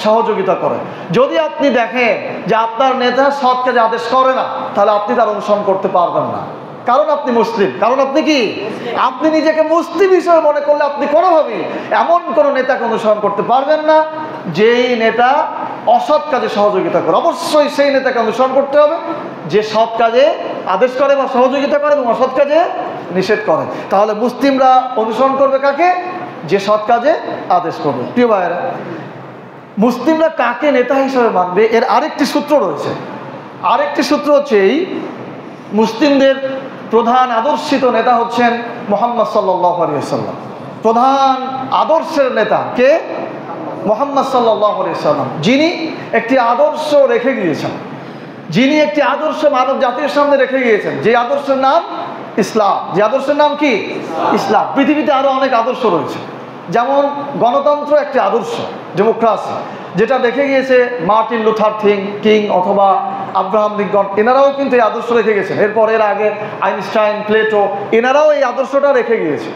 সহযোগিতা করে। যদি আপনি দেখেন যে আপনার নেতা সৎ কাজে আদেশ করে না, তাহলে আপনি তার অনুসরণ করতে পারবেন না, কারণ আপনি মুসলিম। কারণ আপনি কি? আপনি নিজেকে মুসলিম হিসেবে মনে করলে আপনি কোনোভাবেই এমন কোনো নেতাকে অনুসরণ করতে পারবেন না যেই নেতা অসৎ কাজে সহযোগিতা করে। অবশ্যই সেই নেতাকে অনুসরণ করতে হবে যে সৎ কাজে আদেশ করে বা সহযোগিতা করে এবং অসৎ কাজে নিষেধ করে। তাহলে মুসলিমরা অনুসরণ করবে কাকে? যে সৎ কাজে আদেশ করবে। প্রিয় ভাইয়েরা, মুসলিমরা কাকে নেতা হিসেবে মানবে এর আরেকটি সূত্র রয়েছে। আরেকটি সূত্র হচ্ছে এই, মুসলিমদের প্রধান আদর্শিত নেতা হচ্ছেন মুহাম্মদ সাল্লাল্লাহু আলাইহি ওয়াসাল্লাম। প্রধান আদর্শের নেতা কে? মুহাম্মদ সাল্লাল্লাহু আলাইহি ওয়াসাল্লাম, যিনি একটি আদর্শ রেখে গিয়েছেন, যিনি একটি আদর্শ মানব জাতির সামনে রেখে গিয়েছেন, যে আদর্শের নাম ইসলাম। যে আদর্শের নাম কি? ইসলাম। পৃথিবীতে আরো অনেক আদর্শ রয়েছে, যেমন গণতন্ত্র একটি আদর্শ, ডেমোক্রেসি, যেটা রেখে গিয়েছে মার্টিন লুথার কিং অথবা আব্রাহাম লিঙ্কন। এনারাও কিন্তু এই আদর্শ রেখে গেছেন। এরপর এর আগে আইনস্টাইন, প্লেটো, এনারাও এই আদর্শটা রেখে গিয়েছে।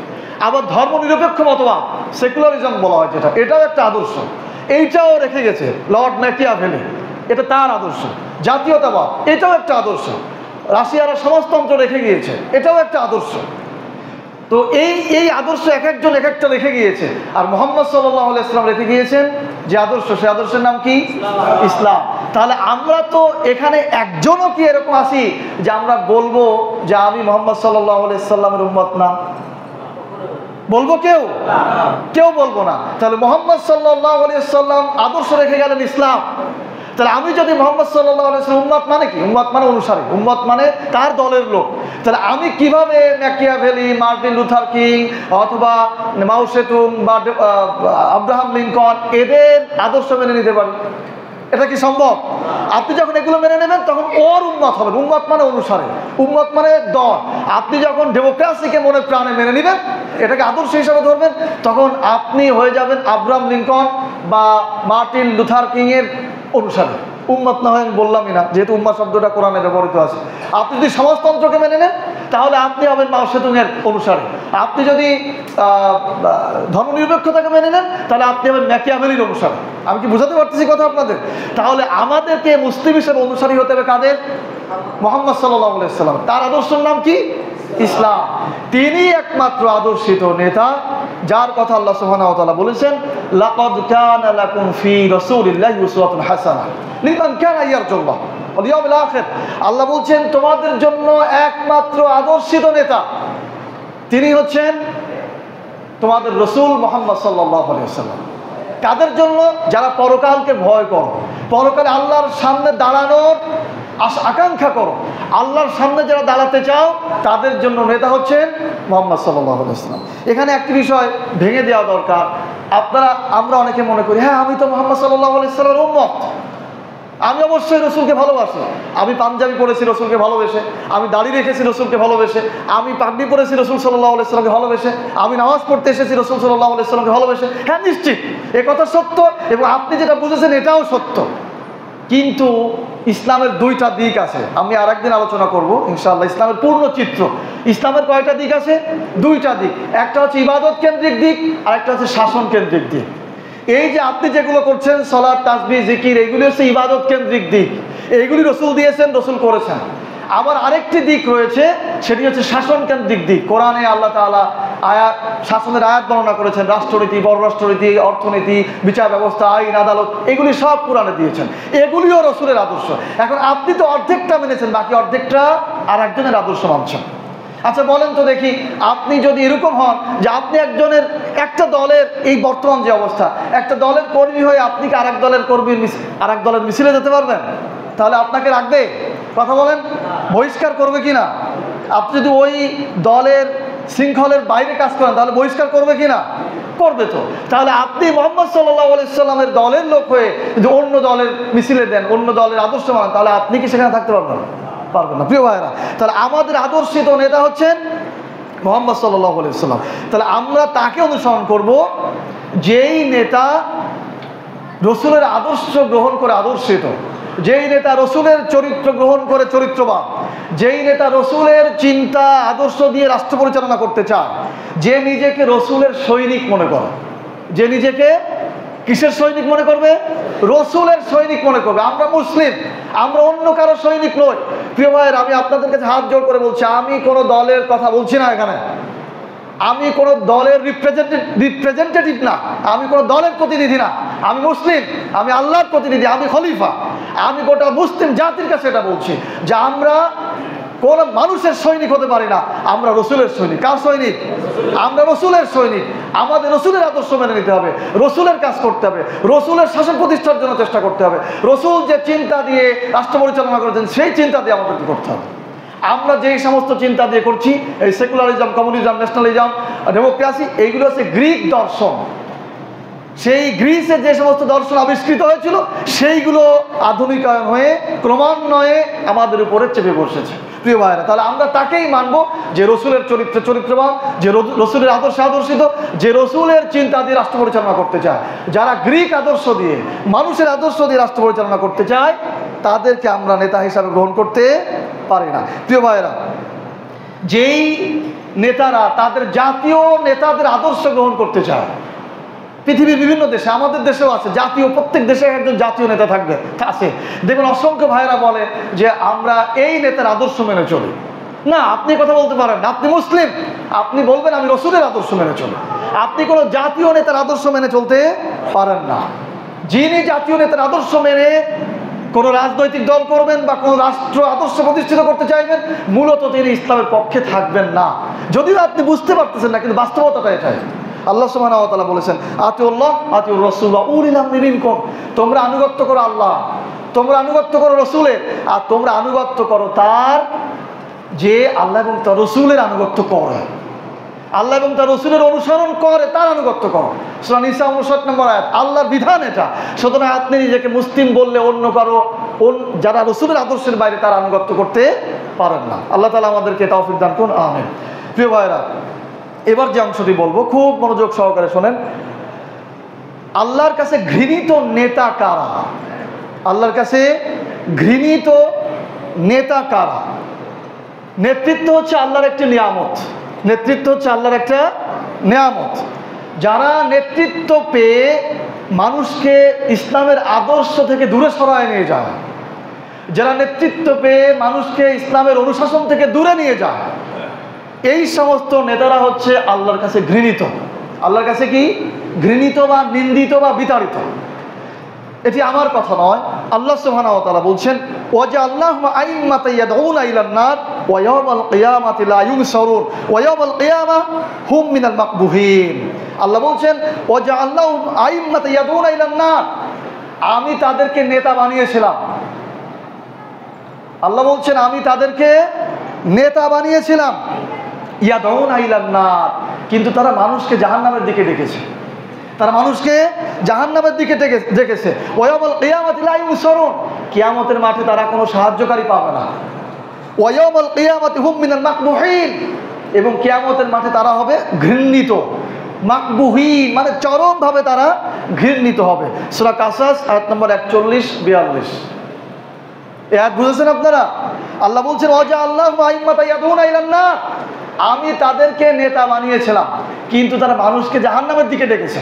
আবার ধর্মনিরপেক্ষ মতবাদ, সেকুলারিজম বলা হয় যেটা, এটাও একটা আদর্শ, এইটাও রেখে গেছে লর্ড ম্যাকিয়াভেলি, এটা তার আদর্শ। জাতীয়তাবাদ, এটাও একটা আদর্শ। রাশিয়ার সমাজতন্ত্র রেখে গিয়েছে, এটাও একটা আদর্শ। তো এই আদর্শ এক একজন এক একটা রেখে গিয়েছে। আর মুহাম্মদ সাল্লাল্লাহু আলাইহি ওয়াসাল্লাম রেখে গিয়েছেন যে আদর্শ, সেই আদর্শের নাম কি? ইসলাম। তাহলে আমরা তো এখানে একজনও কি এরকম আছি যে আমরা বলবো যে আমি মুহাম্মদ সাল্লাল্লাহু আলাইহি ওয়াসাল্লামের উম্মত না? বলবো কেউ? কেউ বলবো না। তাহলে মুহাম্মদ সাল্লাল্লাহু আলাইহি ওয়াসাল্লাম আদর্শ রেখে গেলেন ইসলাম। তাহলে আমি যদি মুহাম্মদ সাল্লাল্লাহু আলাইহি ওয়াসাল্লাম, উম্মত মানে কি? উম্মত মানে অনুসারী, উম্মত মানে তার দলের লোক। তাহলে আমি কিভাবে ম্যাকিয়াভেলি, মার্টিন লুথার কিং অথবা মাও সেতুং বা আব্রাহাম লিঙ্কন এদের আদর্শ মেনে নিতে পারি? এটা কি সম্ভব? আপনি যখন এগুলো মেনে নেবেন তখন ওর উম্মত হবেন। উম্মত মানে অনুসারী, উম্মত মানে দল। আপনি যখন ডেমোক্রেসিকে মনে প্রাণে মেনে নেবেন, এটাকে আদর্শ হিসাবে ধরবেন, তখন আপনি হয়ে যাবেন আব্রাহাম লিঙ্কন বা মার্টিন লুথার কিং এর অনুসারী। উম্মত না হয় আমি বললামই না, যেহেতু উম্মত শব্দটা কোরআনে ব্যবহৃত আছে। আপনি যদি সমাজতন্ত্রকে মেনে নেন তাহলে আপনি হবেন মাও সেতুং এর অনুসারী। আপনি যদি ধর্মনিরপেক্ষতাকে মেনে নেন তাহলে আপনি হবেন ম্যাকিয়াভেলির অনুসারী। আমি কি বুঝাতে পারতেছি কথা আপনাদের? তাহলে আমাদেরকে মুসলিম হিসেবে অনুসারী হতে হবে কাদের? মুহাম্মদ সাল্লাল্লাহু আলাইহি ওয়াসাল্লাম। তার আদর্শের নাম কি? ইসলাম। তিনি একমাত্র আদর্শিত নেতা যার কথা আল্লাহ সুবহানাহু ওয়া তাআলা বলেছেন, লাকাদ কানা লাকুম ফি রাসূলিল্লাহি উসওয়াতুন হাসানাহ লিমান কানা ইয়ারজুল্লাহ ওয়াল ইয়াউমিল আখির। আল্লাহ বলছেন তোমাদের জন্য একমাত্র আদর্শিত নেতা তিনি হচ্ছেন তোমাদের রাসূল মুহাম্মদ সাল্লাল্লাহু আলাইহি ওয়াসাল্লাম। কাদের জন্য? যারা পরকালকে ভয় করো, পরকালে আল্লাহর সামনে দাঁড়ানোর আকাঙ্ক্ষা করো, আল্লাহর সামনে যারা দাঁড়াতে চাও তাদের জন্য নেতা হচ্ছেন মুহাম্মদ সাল্লাল্লাহু আলাইহি ওয়াসাল্লাম। এখানে একটি বিষয় ভেঙে দেওয়া দরকার। আমরা অনেকে মনে করি হ্যাঁ আমি তো মুহাম্মদ সাল্লাল্লাহু আলাইহি ওয়াসাল্লামের উম্মত, আমি অবশ্যই রসুলকে ভালোবাসি, আমি পাঞ্জাবি পরেছি রসুলকে ভালোবেসে, আমি দাড়ি রেখেছি রসুলকে ভালোবেসে, আমি পাগড়ি পরেছি রসুল সাল্লাল্লাহু আলাইহি ওয়াসাল্লামকে ভালোবেসে, আমি নামাজ পড়তে এসেছি রসুল সাল্লাল্লাহু আলাইহি ওয়াসাল্লামকে ভালোবেসে। হ্যাঁ নিশ্চিত এ কথা সত্য এবং আপনি যেটা বুঝেছেন এটাও সত্য। কিন্তু ইসলামের দুইটা দিক আছে, আমি আর একদিন আলোচনা করব ইনশাআল্লাহ। ইসলামের পূর্ণ চিত্র, ইসলামের কয়টা দিক আছে? দুইটা দিক। একটা হচ্ছে ইবাদত কেন্দ্রিক দিক, আর একটা হচ্ছে শাসন কেন্দ্রিক দিক। এই যে আপনি যেগুলো করছেন, সালাত, তাসবিহ, জিকির, এগুলি হচ্ছে ইবাদত কেন্দ্রিক দিক। এইগুলি রসুল দিয়েছেন, রসুল করেছেন। আবার আরেকটি দিক রয়েছে, সেটি হচ্ছে শাসন কেন্দ্রিক দিক। কোরআনে আল্লাহ তাআলা শাসনের আয়াত বর্ণনা করেছেন, রাষ্ট্রনীতি, পররাষ্ট্রনীতি, অর্থনীতি, বিচার ব্যবস্থা, আইন, আদালত, এগুলি সব কোরআনে দিয়েছেন। এগুলিও রসুলের আদর্শ। এখন আপনি তো অর্ধেকটা মেনেছেন, বাকি অর্ধেকটা আর একজনের আদর্শ মানছেন। আচ্ছা বলেন তো দেখি, আপনি যদি এরকম হন যে আপনি একটা দলের, এই বর্তমান যে অবস্থা, একটা দলের কর্মী হয়ে আপনি কি আরেক দলের কর্মীর আরেক দলের মিছিলে যেতে পারবেন? তাহলে আপনাকে রাখবে? কথা বলেন, বহিষ্কার করবে কি না? আপনি যদি ওই দলের শৃঙ্খলের বাইরে কাজ করেন, তাহলে বহিষ্কার করবে কি না? করবে তো। তাহলে আপনি মুহাম্মদ সাল্লাল্লাহু আলাইহি সাল্লামের দলের লোক হয়ে যদি অন্য দলের মিছিলে দেন, অন্য দলের আদর্শ মানেন, তাহলে আপনি কি সেখানে থাকতে পারবেন? পারবেন না। প্রিয় ভাইরা, তাহলে আমাদের আদর্শিত নেতা হচ্ছেন মুহাম্মদ সাল্লাল্লাহু আলাইহি সাল্লাম। তাহলে আমরা তাকে অনুসরণ করব, যেই নেতা রসুলের আদর্শ গ্রহণ করে আদর্শিত, যেই নেতা রসুলের চরিত্র গ্রহণ করে চরিত্রবান, যেই নেতা রসুলের চিন্তা আদর্শ দিয়ে রাষ্ট্র পরিচালনা করতে চায়, যে নিজেকে রসুলের সৈনিক মনে করে, যে নিজেকে কিসের সৈনিক মনে করবে? রসুলের সৈনিক মনে করবে। আমরা মুসলিম, আমরা অন্য কারো সৈনিক নই। প্রিয় ভাইয়ের, আমি আপনাদের কাছে হাত জোড় করে বলছি, আমি কোনো দলের কথা বলছি না এখানে, আমি কোনো দলের রিপ্রেজেন্টেটিভ না, আমি কোনো দলের প্রতিনিধি না, আমি মুসলিম, আমি আল্লাহর প্রতিনিধি, আমি খলিফা, আমি গোটা মুসলিম জাতির কাছে এটা বলছি যে আমরা কোন মানুষের সৈনিক হতে পারি না, আমরা রসুলের সৈনিক। কার সৈনিক? আমরা রসুলের সৈনিক। আমাদের রসুলের আদর্শ মেনে নিতে হবে, রসুলের কাজ করতে হবে, রসুলের শাসন প্রতিষ্ঠার জন্য চেষ্টা করতে হবে। রসুল যে চিন্তা দিয়ে রাষ্ট্র পরিচালনা করেছেন, সেই চিন্তা দিয়ে আমাদেরকে করতে হবে। আমরা যেই সমস্ত চিন্তা দিয়ে করছি, এই সেকুলারিজম, কমিউনিজম, ন্যাশনালিজম, ডেমোক্রেসি, এইগুলো হচ্ছে গ্রিক দর্শন। সেই গ্রিসে যে সমস্ত দর্শন আবিষ্কৃত হয়েছিল, সেইগুলো আধুনিকায়ন হয়ে ক্রমান্বয়ে আমাদের উপরে চেপে বসেছে। প্রিয় ভাইরা, তাহলে আমরা তাকেই মানব যে রসুলের চরিত্রে চরিত্রবান, যে রসুলের আদর্শে আদর্শিত, যে রসুলের চিন্তা দিয়ে রাষ্ট্র পরিচালনা করতে চায়। যারা গ্রিক আদর্শ দিয়ে, মানুষের আদর্শ দিয়ে রাষ্ট্র পরিচালনা করতে চায়, তাদেরকে আমরা নেতা হিসাবে গ্রহণ করতে পারি না। প্রিয় ভাইরা, যেই নেতারা তাদের জাতীয় নেতাদের আদর্শ গ্রহণ করতে চায়, পৃথিবীর বিভিন্ন দেশে, আমাদের দেশেও আছে, জাতীয়, প্রত্যেক দেশে একজন জাতীয় নেতা থাকবে, আছে। দেখুন, অসংখ্য ভাইরা বলে যে আমরা এই নেতার আদর্শ মেনে চলি। না, আপনি কথা বলতে পারেন না, আপনি মুসলিম, আপনি বলবেন আমি রসুলের আদর্শ মেনে চলি। আপনি কোনো জাতীয় নেতার আদর্শ মেনে চলতে পারেন না। যিনি জাতীয় নেতার আদর্শ মেনে কোনো রাজনৈতিক দল করবেন বা কোনো রাষ্ট্র আদর্শ প্রতিষ্ঠিত করতে চাইবেন, মূলত তিনি ইসলামের পক্ষে থাকবেন না। যদিও আপনি বুঝতে পারতেছেন না, কিন্তু বাস্তবতাটা এটাই। আল্লাহ সুবহানাহু ওয়া তাআলা বলেছেন, আতিউল্লাহ আতিউর রাসূল ওয়া উলিল আমরি মিনকুম, তোমরা আনুগত্য করো আল্লাহ, তোমরা আনুগত্য করো রসুলের, আর তোমরা আনুগত্য করো তার যে আল্লাহ এবং তার রসুলের আনুগত্য করে, আল্লাহ এবং তার রসুলের অনুসরণ করে, তার আনুগত্য করো। সূরা নিসা 59 নম্বর আয়াত, আল্লাহর বিধান এটা। সুতরাং আপনি নিজেকে মুসলিম বললে অন্য কারো, যারা রসুলের আদর্শের বাইরে, তার আনুগত্য করতে পারেন না। আল্লাহ তাআলা আমাদেরকে তৌফিক দান করুন, আমিন। প্রিয় ভাইরা, এবার যে অংশটি বলবো, খুব মনোযোগ সহকারে শোনেন। আল্লাহর কাছে ঘৃণিত নেতা কারা? আল্লাহর কাছে ঘৃণিত নেতা কারা? নেতৃত্ব হচ্ছে আল্লাহর একটি নিয়ামত, নেতৃত্ব হচ্ছে আল্লাহর একটা নিয়ামত। যারা নেতৃত্ব পেয়ে মানুষকে ইসলামের আদর্শ থেকে দূরে সরায় নিয়ে যায়, যারা নেতৃত্ব পেয়ে মানুষকে ইসলামের অনুশাসন থেকে দূরে নিয়ে যায়, এই সমস্ত নেতারা হচ্ছে আল্লাহর কাছে ঘৃণিত। আল্লাহর কাছে কি? ঘৃণিত বা নিন্দিত বা বিতাড়িত। এটি আমার কথা নয়, আল্লাহ সুবহানাহু ওয়া তাআলা বলছেন, ওয়াজআলনাহুম আইম্মাতান ইয়াদউনা ইলান নার ওয়া ইয়াওমাল কিয়ামাতি লা ইউনসারুন ওয়া ইয়াওমাল কিয়ামাহ হুম মিনাল মাকবুহিন। আল্লাহ বলছেন, ওয়াজআলনাহুম আইম্মাতান ইয়াদউনা ইলান নার, আমি তাদেরকে নেতা বানিয়েছিলাম। আল্লাহ বলছেন, আমি তাদেরকে নেতা বানিয়েছিলাম। ইয়াদউনা ইলান নার, কিন্তু তারা মানুষকে জাহান্নামের দিকে ডেকেছে, তারা মানুষকে জাহান্নামের দিকে ডেকেছে। ওয়ায়াউমাল কিয়ামাতি লা ইউনসারুন, কিয়ামতের মাঠে তারা কোনো সাহায্যকারী পাবে না। ওয়ায়াউমাল কিয়ামাতি হুম মিনাল মাকবুহিন, এবং কিয়ামতের মাঠে তারা হবে ঘৃণিত। মাকবুহিন মানে চরমভাবে তারা ঘৃণিত হবে। সূরা কাসাস আয়াত নম্বর 41-42। আয়াত বুঝেছেন আপনারা? আল্লাহ বলছেন ওয়াজআলনাহুম আইম্মাতান ইয়াদউনা ইলান নার, আমি তাদেরকে নেতা বানিয়েছিলাম কিন্তু তারা মানুষকে জাহান্নামের দিকে ডেকেছে।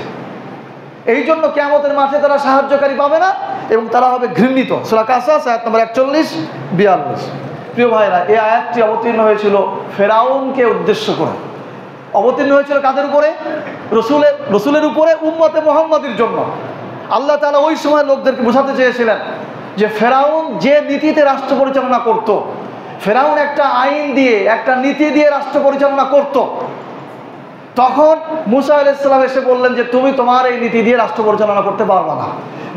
এই জন্য কিয়ামতের মাঠে তারা সাহায্যকারী পাবে না এবং তারা হবে ঘৃণিত। সূরা কাসাস আয়াত নম্বর 41-42। প্রিয় ভাইরা, এই আয়াতটি অবতীর্ণ হয়েছিল ফেরাউনকে উদ্দেশ্য করে। অবতীর্ণ হয়েছিল কাদের উপরে? রসুলের উপরে, উম্মতে মুহাম্মাদের জন্য। আল্লাহ তাআলা ওই সময় লোকদেরকে বোঝাতে চেয়েছিলেন যে ফেরাউন যে নীতিতে রাষ্ট্র পরিচালনা করত, ফেরাউন একটা আইন দিয়ে, একটা নীতি দিয়ে রাষ্ট্র পরিচালনা করত, তখন মুসা আলাইহিস সালাম এসে বললেন যে তুমি তোমার এই নীতি দিয়ে রাষ্ট্র পরিচালনা করতে পারবে না,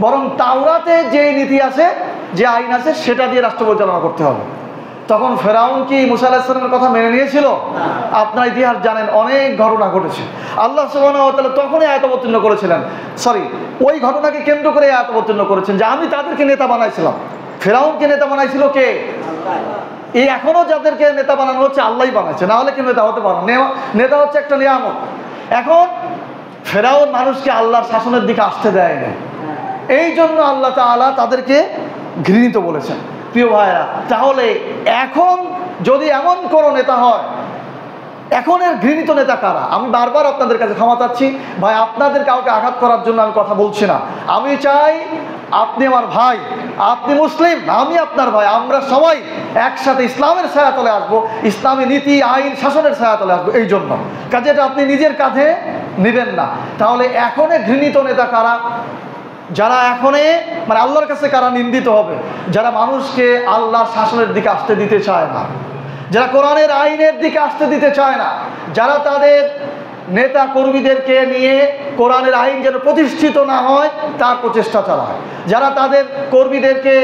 বরং তাওরাতে যে নীতি আছে, যে আইন আছে, সেটা দিয়ে রাষ্ট্র পরিচালনা করতে হবে। তখন ফেরাউন কি মুসা আলাইহিস সালামের কথা মেনে নিয়েছিল? আপনারা ইতিহাস জানেন, অনেক ঘটনা ঘটেছে। আল্লাহ সুবহানাহু ওয়া তাআলা তখনই আয়াত অবতীর্ণ করেছিলেন, ওই ঘটনাকে কেন্দ্র করে আয়াত অবতীর্ণ করেছেন যে আমি তাদেরকে নেতা বানাইছিলাম। ফেরাউনকে নেতা বানাইছিল কে? এই এখনো যাদেরকে নেতা বানানো হচ্ছে আল্লাহই বানাইছে, না হলে কি নেতা হতে পারে? নেতা হচ্ছে একটা নিয়ামত। এখন ফেরাউন মানুষকে আল্লাহর শাসনের দিকে আসতে দেয় না, এই জন্য আল্লাহ তাআলা তাদেরকে ঘৃণিত বলেছেন। প্রিয় ভাইরা, তাহলে এখন যদি এমন কোনো নেতা হয়, এখন এর ঘৃণিত নেতা কারা? আমি বারবার আপনাদের কাছে ক্ষমা চাচ্ছি ভাই, আপনাদের কাউকে আঘাত করার জন্য আমি কথা বলছি না। আমি চাই আপনি আমার ভাই, আপনি মুসলিম, আমি আপনার ভাই, আমরা সবাই একসাথে ইসলামের ছায়াতলে আসবো, ইসলামী নীতি আইন শাসনের ছায়াতলে আসবো। এই জন্য কাজে এটা আপনি নিজের কাঁধে নেবেন না। তাহলে এখন ঘৃণিত নেতা কারা? যারা এখনে মানে আল্লাহর কাছে কারা নিন্দিত হবে? যারা মানুষকে আল্লাহর শাসনের দিকে আসতে দিতে চায় না, যারা কোরআনের আইনের দিকে আসতে দিতে চায় না, যারা তাদের নেতা কর্মীদেরকে নিয়ে কোরআনের আইন যেন প্রতিষ্ঠিত না হয় তার প্রচেষ্টা চালায়, যারা তাদের কর্মীদেরকে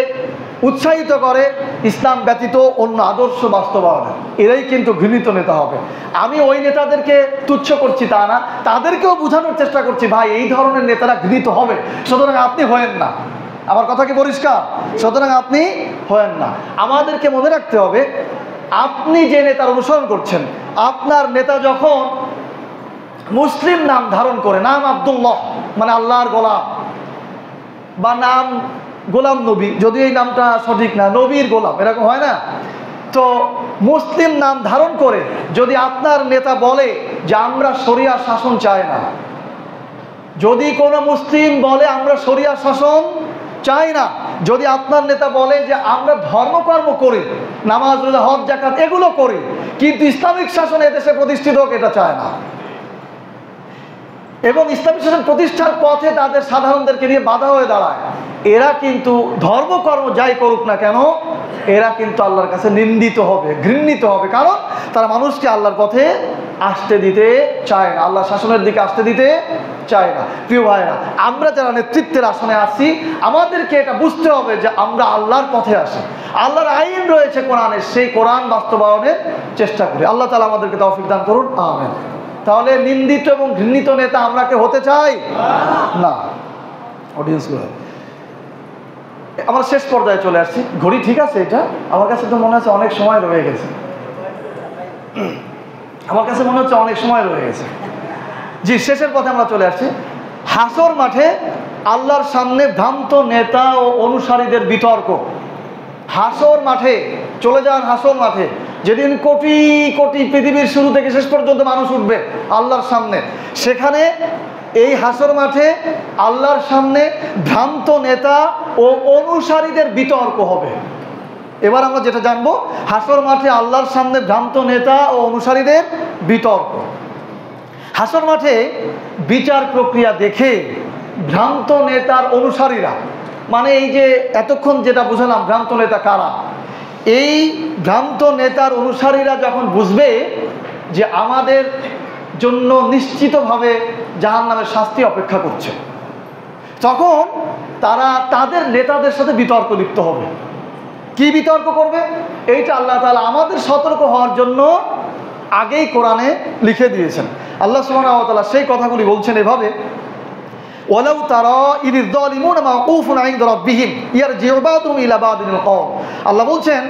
উৎসাহিত করে ইসলাম ব্যতীত অন্য আদর্শ বাস্তবায়নে, এরাই কিন্তু ঘৃণিত নেতা হবে। আমি ওই নেতাদেরকে তুচ্ছ করছি তা না, তাদেরকেও বোঝানোর চেষ্টা করছি ভাই এই ধরনের নেতারা ঘৃণিত হবে, সুতরাং আপনি হয়েন না। আমার কথা কি পরিষ্কার? সুতরাং আপনি হয়েন না। আমাদেরকে মনে রাখতে হবে, আপনি যে নেতার অনুসরণ করছেন, আপনার নেতা যখন মুসলিম নাম ধারণ করে, নাম আব্দুল্লাহ মানে আল্লাহর গোলাম, বা নাম গোলাম নবী, যদি এই নামটা সঠিক না, নবীর গোলাম এরকম হয় না, তো মুসলিম নাম ধারণ করে যদি আপনার নেতা বলে যে আমরা শরিয়া শাসন চাই না, যদি কোনো মুসলিম বলে আমরা শরিয়া শাসন চাই না, যদি আপনার নেতা বলে যে আমরা ধর্মকর্ম করি, নামাজ রোজা হজ যাকাত এগুলো করি, কিন্তু ইসলামিক শাসন এদেশে প্রতিষ্ঠিত হোক এটা চায় না, এবং ইসলামিক শাসন প্রতিষ্ঠার পথে তাদের সাধারণদেরকে নিয়ে বাধা হয়ে দাঁড়ায়, এরা কিন্তু ধর্মকর্ম যাই করুক না কেন, এরা কিন্তু আল্লাহর কাছে নিন্দিত হবে, ঘৃণিত হবে, কারণ তারা মানুষকে আল্লাহর পথে আসতে দিতে চায় না, আল্লাহর শাসনের দিকে আসতে দিতে চায় না। প্রিয় ভাইরা, আমরা যারা নেতৃত্বের আসনে আসি, আমাদেরকে এটা বুঝতে হবে যে আমরা আল্লাহর পথে আসি, আল্লাহর আইন রয়েছে কোরআনে, সেই কোরআন বাস্তবায়নের চেষ্টা করি। আল্লাহ তাআলা আমাদেরকে তৌফিক দান করুন, আমিন। তাহলে নিন্দিত এবং ঘৃণিত নেতা আমরা কি হতে চাই? না। অডিয়েন্সগুলো, আমরা শেষ পর্যায়ে চলে আসছি। ঘড়ি ঠিক আছে? এটা আমার কাছে তো মনে হচ্ছে অনেক সময় রয়ে গেছে, আমার কাছে মনে হচ্ছে অনেক সময় রয়ে গেছে। জি, শেষের পথে আমরা চলে আসছি। হাসর মাঠে আল্লাহর সামনে ভ্রান্ত নেতা ও অনুসারীদের বিতর্ক। হাসর মাঠে চলে যান, হাসর মাঠে যেদিন কোটি কোটি পৃথিবীর শুরু থেকে শেষ পর্যন্ত মানুষ উঠবে আল্লাহর সামনে, সেখানে এই হাসর মাঠে আল্লাহর সামনে ভ্রান্ত নেতা ও অনুসারীদের বিতর্ক হবে। এবার আমরা যেটা জানবো, হাসর মাঠে আল্লাহর সামনে ভ্রান্ত নেতা ও অনুসারীদের বিতর্ক। হাসর মাঠে বিচার প্রক্রিয়া দেখে ভ্রান্ত নেতার অনুসারীরা, মানে এই যে এতক্ষণ যেটা বুঝলাম ভ্রান্ত নেতা কারা, এই ভ্রান্ত নেতার অনুসারীরা যখন বুঝবে যে আমাদের জন্য নিশ্চিতভাবে জাহান্নামের শাস্তি অপেক্ষা করছে, তখন তারা তাদের নেতাদের সাথে বিতর্ক লিপ্ত হবে। কি বিতর্ক করবে? এইটা আল্লাহ তাআলা আমাদের সতর্ক হওয়ার জন্য আগেই কোরআনে লিখে দিয়েছেন। আল্লাহ সুবহানাহু ওয়া তাআলা সেই কথাগুলি বলছেন এভাবে, ওয়ালাউ তারা ইযিয যালিমুনা মাওকুফুন ইনদা রাব্বিহিম ইয়ারজিউ বা'দুহুম ইলা বা'দিল কওল। আল্লাহ বলছেন,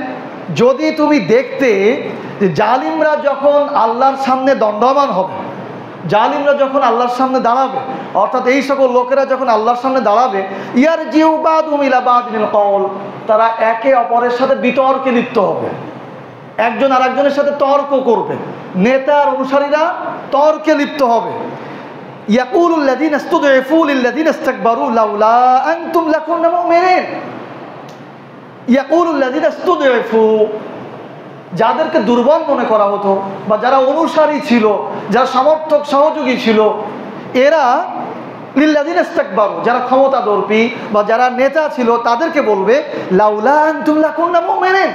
যদি তুমি দেখতে যে জালিমরা যখন আল্লাহর সামনে দণ্ডায়মান হবে, জালিমরা যখন আল্লাহর সামনে দাঁড়াবে, অর্থাৎ এই সকল লোকেরা যখন আল্লাহর সামনে দাঁড়াবে, ইয়ারজিউ বা'দুহুম ইলা বা'দিল কওল, তারা একে অপরের সাথে বিতর্কে লিপ্ত হবে, একজন আর একজনের সাথে তর্ক করবে, নেতার অনুসারীরা তর্কে লিপ্ত হবে। ইয়াকুলুল লাযিনা ইসতুদঈফু লিল লাযিনা ইসতাকবারু লাউলা আনতুম লাকুন্না মুমিনিন। ইয়াকুলুল লাযিনা ইসতুদঈফু, যাদেরকে দুর্বল মনে করা হতো বা যারা অনুসারী ছিল, যারা সমর্থক সহযোগী ছিল, এরা লিল্লাযিনা ইসতাকবারু, যারা ক্ষমতাদর্পী বা যারা নেতা ছিল তাদেরকে বলবে লাউলা আনতুম লাকুন্না মুমিনিন,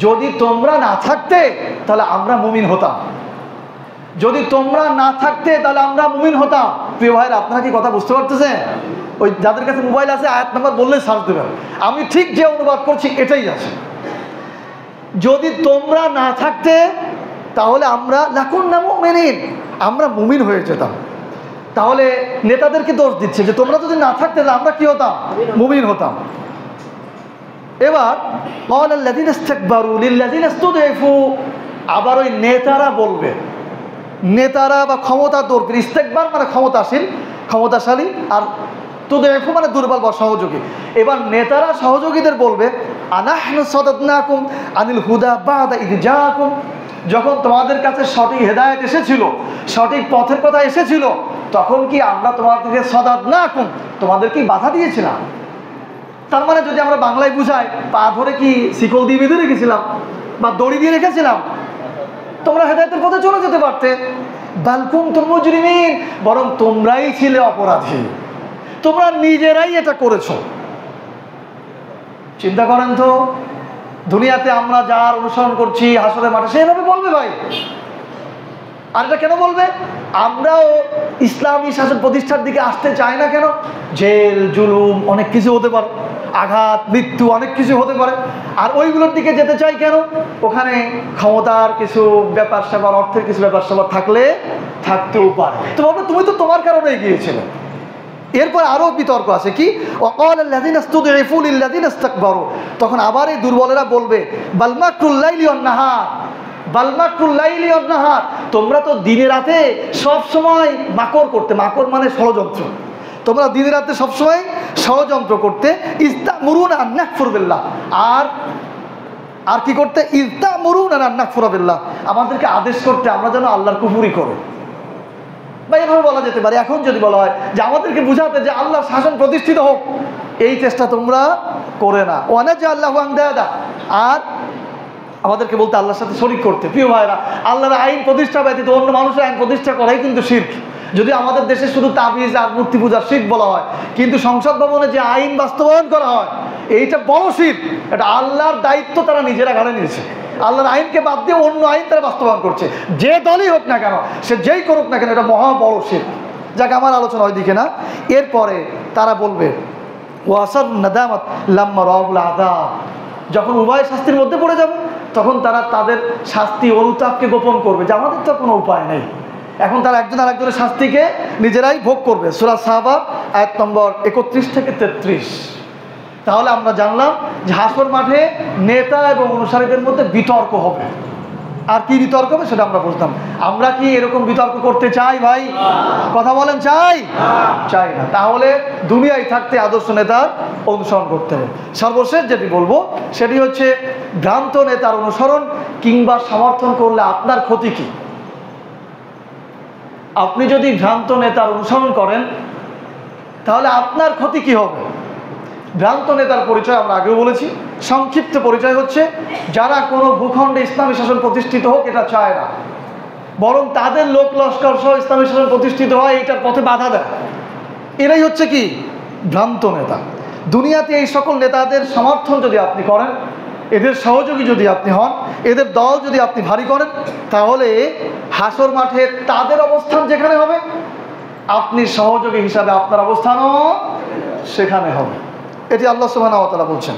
যদি তোমরা না থাকতে তাহলে আমরা মুমিন হতাম, যদি তোমরা না থাকতে তাহলে আমরা মুমিন হতাম। প্রিয় ভাইরা, আপনারা কি কথা বুঝতে পারতেছেন? ওই যাদের কাছে মোবাইল আছে আয়াত নাম্বার বললে সার্চ দেবেন, আমি ঠিক যে অনুবাদ করছি এটাই আছে। যদি তোমরা না থাকতে তাহলে আমরা লাকুন্না মুমিনিন, আমরা মুমিন হয়ে যেতাম। তাহলে নেতাদেরকে দোষ দিচ্ছে যে তোমরা যদি না থাকতে তাহলে আমরা কি হতাম? মুমিন হতাম। এবার ক্বালাল লাযিনা ইসতাকবারু লিল্লাযিনা ইসতুদঈফু, আবার ওই নেতারা বলবে, নেতারা বা ক্ষমতাদর্পী, ইস্তেকবার মানে ক্ষমতাশীল, ক্ষমতাশালী, আর তুদঈফু মানে দুর্বল বা সহযোগী। এবার নেতারা সহযোগীদের বলবে আনাহনু সাদাদনাকুম আনিল হুদা বাদা ইয জাআকুম, যখন তোমাদের কাছে সঠিক হেদায়েত এসেছিল, সঠিক পথের কথা এসেছিল, তখন কি আমরা তোমাদেরকে সাদাদনাকুম, তোমাদেরকে বাধা দিয়েছিলাম? তার মানে যদি আমরা বাংলায় বুঝাই, পা ধরে কি শিকল দিয়ে বেঁধে রেখেছিলাম বা দড়ি দিয়ে রেখেছিলাম? তোমরা হেদায়েতের পথে চলে যেতে পারতে। বাল কুনতুম মুজরিমিন, বরং তোমরাই ছিলে অপরাধী, তোমরা নিজেরাই এটা করেছো। চিন্তা করেন তো, দুনিয়াতে আমরা যার অনুসরণ করছি হাসরের মাঠে সেভাবে বলবে ভাই। আর এটা কেন বলবে? আমরাও ইসলামী শাসন প্রতিষ্ঠার দিকে আসতে চাই না কেন? জেল জুলুম অনেক কিছু হতে পারে, আঘাত মৃত্যু অনেক কিছু হতে পারে, আর ওইগুলোর দিকে যেতে চাই কেন? ওখানে ক্ষমতার কিছু ব্যাপার স্যাপার, অর্থের কিছু ব্যাপার স্যাপার থাকলে থাকতেও পারে। তো ভাবো তুমি তো তোমার কারণে গিয়েছিলে। এরপর আরও বিতর্ক আছে কি, ওয়াকালাল লাযিনা ইসতুদঈফু লিল লাযিনা ইসতাকবারু, তখন আবার এই দুর্বলেরা বলবে বাল মাকরুল লাইলি ওয়ান নাহার, বাল মাকরুল লাইলি ওয়ান নাহার, তোমরা তো দিনে রাতে সব সময় মাকর করতে, মাকর মানে ষড়যন্ত্র, তোমরা দিনে রাতে সবসময় ষড়যন্ত্র করতে, ইস্তামুরুনা আন নাকফুর বিল্লাহ, আর কি করতে? ইস্তামুরুনা আন নাকফুর বিল্লাহ, আমাদেরকে আদেশ করতে আমরা যেন আল্লাহর কুফরি করো। বা এভাবে বলা যেতে পারে, এখন যদি বলা হয় যে আমাদেরকে বুঝাতে যে আল্লাহর শাসন প্রতিষ্ঠিত হোক, এই চেষ্টা তোমরা করে না। ওয়ানাজআল্লাহু আনদাদা, আর আমাদেরকে বলতে আল্লাহর সাথে শরীক করতে। প্রিয় ভাইরা, আল্লাহর আইন প্রতিষ্ঠা ব্যতীত অন্য মানুষের আইন প্রতিষ্ঠা করাই কিন্তু শিরক। যদি আমাদের দেশে শুধু তাবিজ আর মূর্তি পূজার শিরক বলা হয়, কিন্তু সংসদ ভবনে যে আইন বাস্তবায়ন করা হয় এইটা বড় শিরক। এটা আল্লাহর দায়িত্ব তারা নিজেরা ঘাড়ে নিয়েছে। আল্লাহর আইনকে বাদ দিয়ে অন্য আইন তারা বাস্তবায়ন করছে, যে দলই হোক না কেন, সে যেই করুক না কেন, এটা মহা বড় শিরক। যাক, আমার আলোচনা ওইদিকে না। এরপরে তারা বলবে ওয়াসার নাদামাত লাম্মা রাউল আযাব, যখন উভয় শাস্তির মধ্যে পড়ে যাবে তখন তারা তাদের শাস্তি অনুতাপকে গোপন করবে যে আমাদের তো কোনো উপায় নেই। এখন তারা একজন আর একজনের শাস্তিকে নিজেরাই ভোগ করবে। সূরা সাহাবা আয়াত নম্বর 31 থেকে 33। তাহলে আমরা জানলাম যে হাসর মাঠে নেতা এবং অনুসারীদের মধ্যে বিতর্ক হবে। আর কি বিতর্ক হবে সেটা আমরা বুঝতাম। আমরা কি এরকম বিতর্ক করতে চাই ভাই? কথা বলেন, চাই? চাই না। তাহলে দুনিয়ায় থাকতে আদর্শ নেতার অনুসরণ করতে হবে। সর্বশেষ যেটি বলবো সেটি হচ্ছে ভ্রান্ত নেতার অনুসরণ কিংবা সমর্থন করলে আপনার ক্ষতি কি? আপনি যদি ভ্রান্ত নেতার অনুসরণ করেন তাহলে আপনার ক্ষতি কি হবে? ভ্রান্ত নেতার পরিচয় আমরা আগেও বলেছি, সংক্ষিপ্ত পরিচয় হচ্ছে যারা কোনো ভূখণ্ডে ইসলামী শাসন প্রতিষ্ঠিত হোক এটা চায় না, বরং তাদের লোক লস্কর সহ ইসলামী শাসন প্রতিষ্ঠিত হয় এইটার পথে বাধা দেয়। এরাই হচ্ছে কি? ভ্রান্ত নেতা। দুনিয়াতে এই সকল নেতাদের সমর্থন যদি আপনি করেন, এদের সহযোগী যদি আপনি হন, এদের দল যদি আপনি ভারী করেন, তাহলে হাসর মাঠে তাদের অবস্থান যেখানে হবে আপনি সহযোগী হিসাবে আপনার অবস্থানও সেখানে হবে। এটি আল্লাহ সুবহানাহু ওয়া তাআলা বলছেন।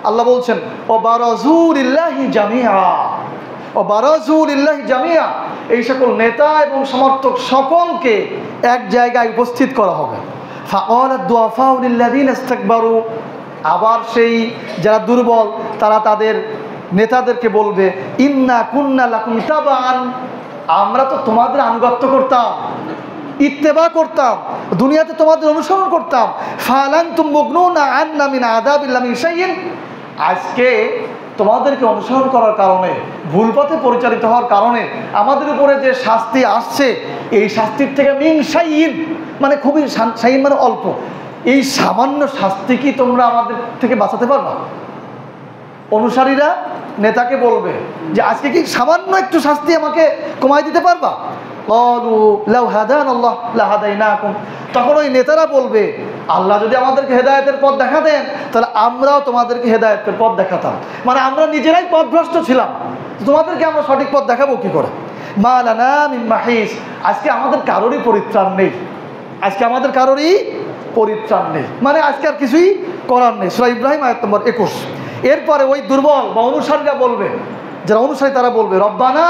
আল্লাহ বলছেন ও বারাজু লিল্লাহি জামিআ, ও বারাজু লিল্লাহি জামিআ, এই সকল নেতা এবং সমর্থক সকলকে এক জায়গায় উপস্থিত করা হবে। ফাকালাদ দুআফাউ লিল্লাযিনা ইসতাকবারু, আবার সেই যারা দুর্বল তারা তাদের নেতাদেরকে বলবে ইন্না কুন্না লাকুম তাবান, আমরা তো তোমাদের আনুগত্য করতাম, ইত্তেবা করতাম, দুনিয়াতে তোমাদের অনুসরণ করতাম, ফালানতুম মুগনুনা আন্না মিন আযাবিল্লাহি মিন শাইইন, আজকে তোমাদেরকে অনুসরণ করার কারণে, ভুল পথে পরিচালিত হওয়ার কারণে আমাদের উপরে যে শাস্তি আসছে, এই শাস্তির থেকে মিন শাইইন মানে খুবই, শাইইন মানে অল্প, এই সামান্য শাস্তি কি তোমরা আমাদের থেকে বাঁচাতে পারবা? অনুসারীরা নেতাকে বলবে যে আজকে কি সামান্য একটু শাস্তি আমাকে কমাই দিতে পারবা? ক্বালু লাউ হাদানাল্লাহ লাহাদাইনাকুম, তখন ওই নেতারা বলবে আল্লাহ যদি আমাদেরকে হেদায়েতের পথ দেখাতেন তাহলে আমরাও তোমাদেরকে হেদায়েতের পথ দেখাতাম, মানে আমরা নিজেরাই পথভ্রষ্ট ছিলাম, তোমাদেরকে আমরা সঠিক পথ দেখাবো কি করে? মা লানা মিন মাহিস, আজকে আমাদের কারোরই পরিত্রাণ নেই, আজকে আমাদের কারোরই পরিত্রাণ নেই, মানে আজকে আর কিছুই করার নেই। সূরা ইব্রাহিম আয়াত নম্বর 21। এরপরে ওই দুর্বল বা অনুসারীরা বলবে, যারা অনুসারী তারা বলবে রব্বানা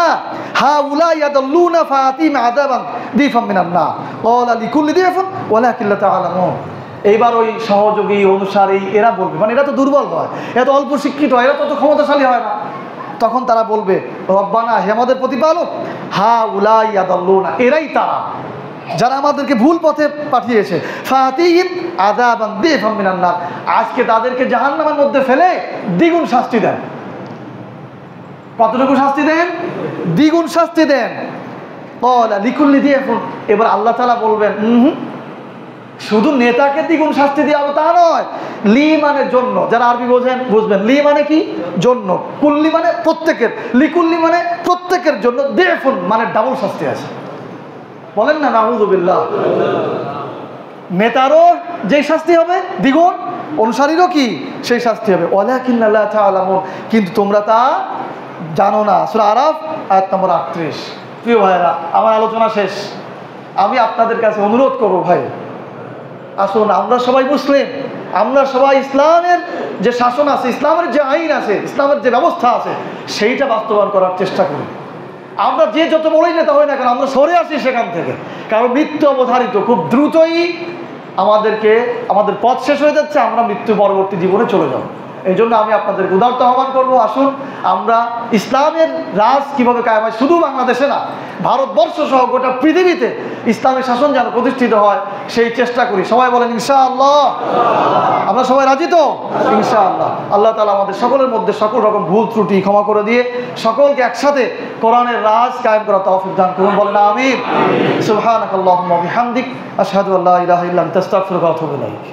হাউলাই ইয়াদাল্লুনা ফাতিম আযাবান দিফাম মিনান নার ক্বালা লিকুল্লি দিফান ওয়ালাকিন লা তা'লামুন। এইবার ওই সহযোগী অনুসারী এরা বলবে, মানে এরা তো দুর্বল হয়, এরা তো অল্প শিক্ষিত হয়, এরা তো ক্ষমতাশালী হয় না, তখন তারা বলবে রব্বানা, হে আমাদের প্রতিপালক, হাউলাই ইয়াদাল্লুনা, এরাই তারা যারা আমাদেরকে ভুল পথে পাঠিয়েছে, ফাতিম আযাবান দিফাম মিনান নার, আজকে তাদেরকে জাহান্নামের মধ্যে ফেলে দ্বিগুণ শাস্তি দেন। কতটুকু শাস্তি দেন? দ্বিগুণ শাস্তি দেন। ক্বালা লিকুল্লি দিফান, এবার আল্লাহ তাআলা বলবেন শুধু নেতাকে দ্বিগুণ শাস্তি দেওয়া হবে তা নয়, লি মানে জন্য, যারা আরবি বোঝেন বুঝবেন, লি মানে কি? জন্য, কুল্লি মানে প্রত্যেকের, লিকুল্লি মানে প্রত্যেকের জন্য, দিফান মানে ডাবল শাস্তি আছে। বলেন না নাউযুবিল্লাহ। নেতারও যেই শাস্তি হবে দ্বিগুণ, অনুসারীরও কি সেই শাস্তি হবে। ওয়ালাকিন লা তা'লামুন, কিন্তু তোমরা তা জানো না। সূরা আরাফ আয়াত নম্বর 38। প্রিয় ভাইরা, আমার আলোচনা শেষ। আমি আপনাদের কাছে অনুরোধ করব, ভাই আসুন আমরা সবাই মুসলিম, আমরা সবাই ইসলামের যে শাসন আছে, ইসলামের যে আইন আছে, ইসলামের যে ব্যবস্থা আছে, সেইটা বাস্তবায়ন করার চেষ্টা করি। আমরা যে যত বড়ই নেতা হই না কেন, আমরা সরে আসি সেখান থেকে, কারণ মৃত্যু অবধারিত, খুব দ্রুতই আমাদের পথ শেষ হয়ে যাচ্ছে, আমরা মৃত্যু পরবর্তী জীবনে চলে যাব। এই জন্য আমি আপনাদেরকে উদারত আহ্বান করবো, আসুন আমরা ইসলামের রাজ কিভাবে কায়েম হয়, শুধু বাংলাদেশে না, ভারতবর্ষ সহ গোটা পৃথিবীতে ইসলামের শাসন যেন প্রতিষ্ঠিত হয় সেই চেষ্টা করি। সবাই বলেন ইনশাআল্লাহ। আমরা সবাই রাজি তো? ইনশাআল্লাহ। আল্লাহ তাআলা আমাদের সকলের মধ্যে সকল রকম ভুল ত্রুটি ক্ষমা করে দিয়ে সকলকে একসাথে কোরআনের রাজ কায়েম করার তৌফিক দান করুন। বলেন আমিন। সুবহানাকাল্লাহুম্মা ওয়া বিহামদিক আশহাদু আল্লা ইলাহা ইল্লা আনতা আস্তাগফিরুকা ওয়া আতুবু ইলাইক।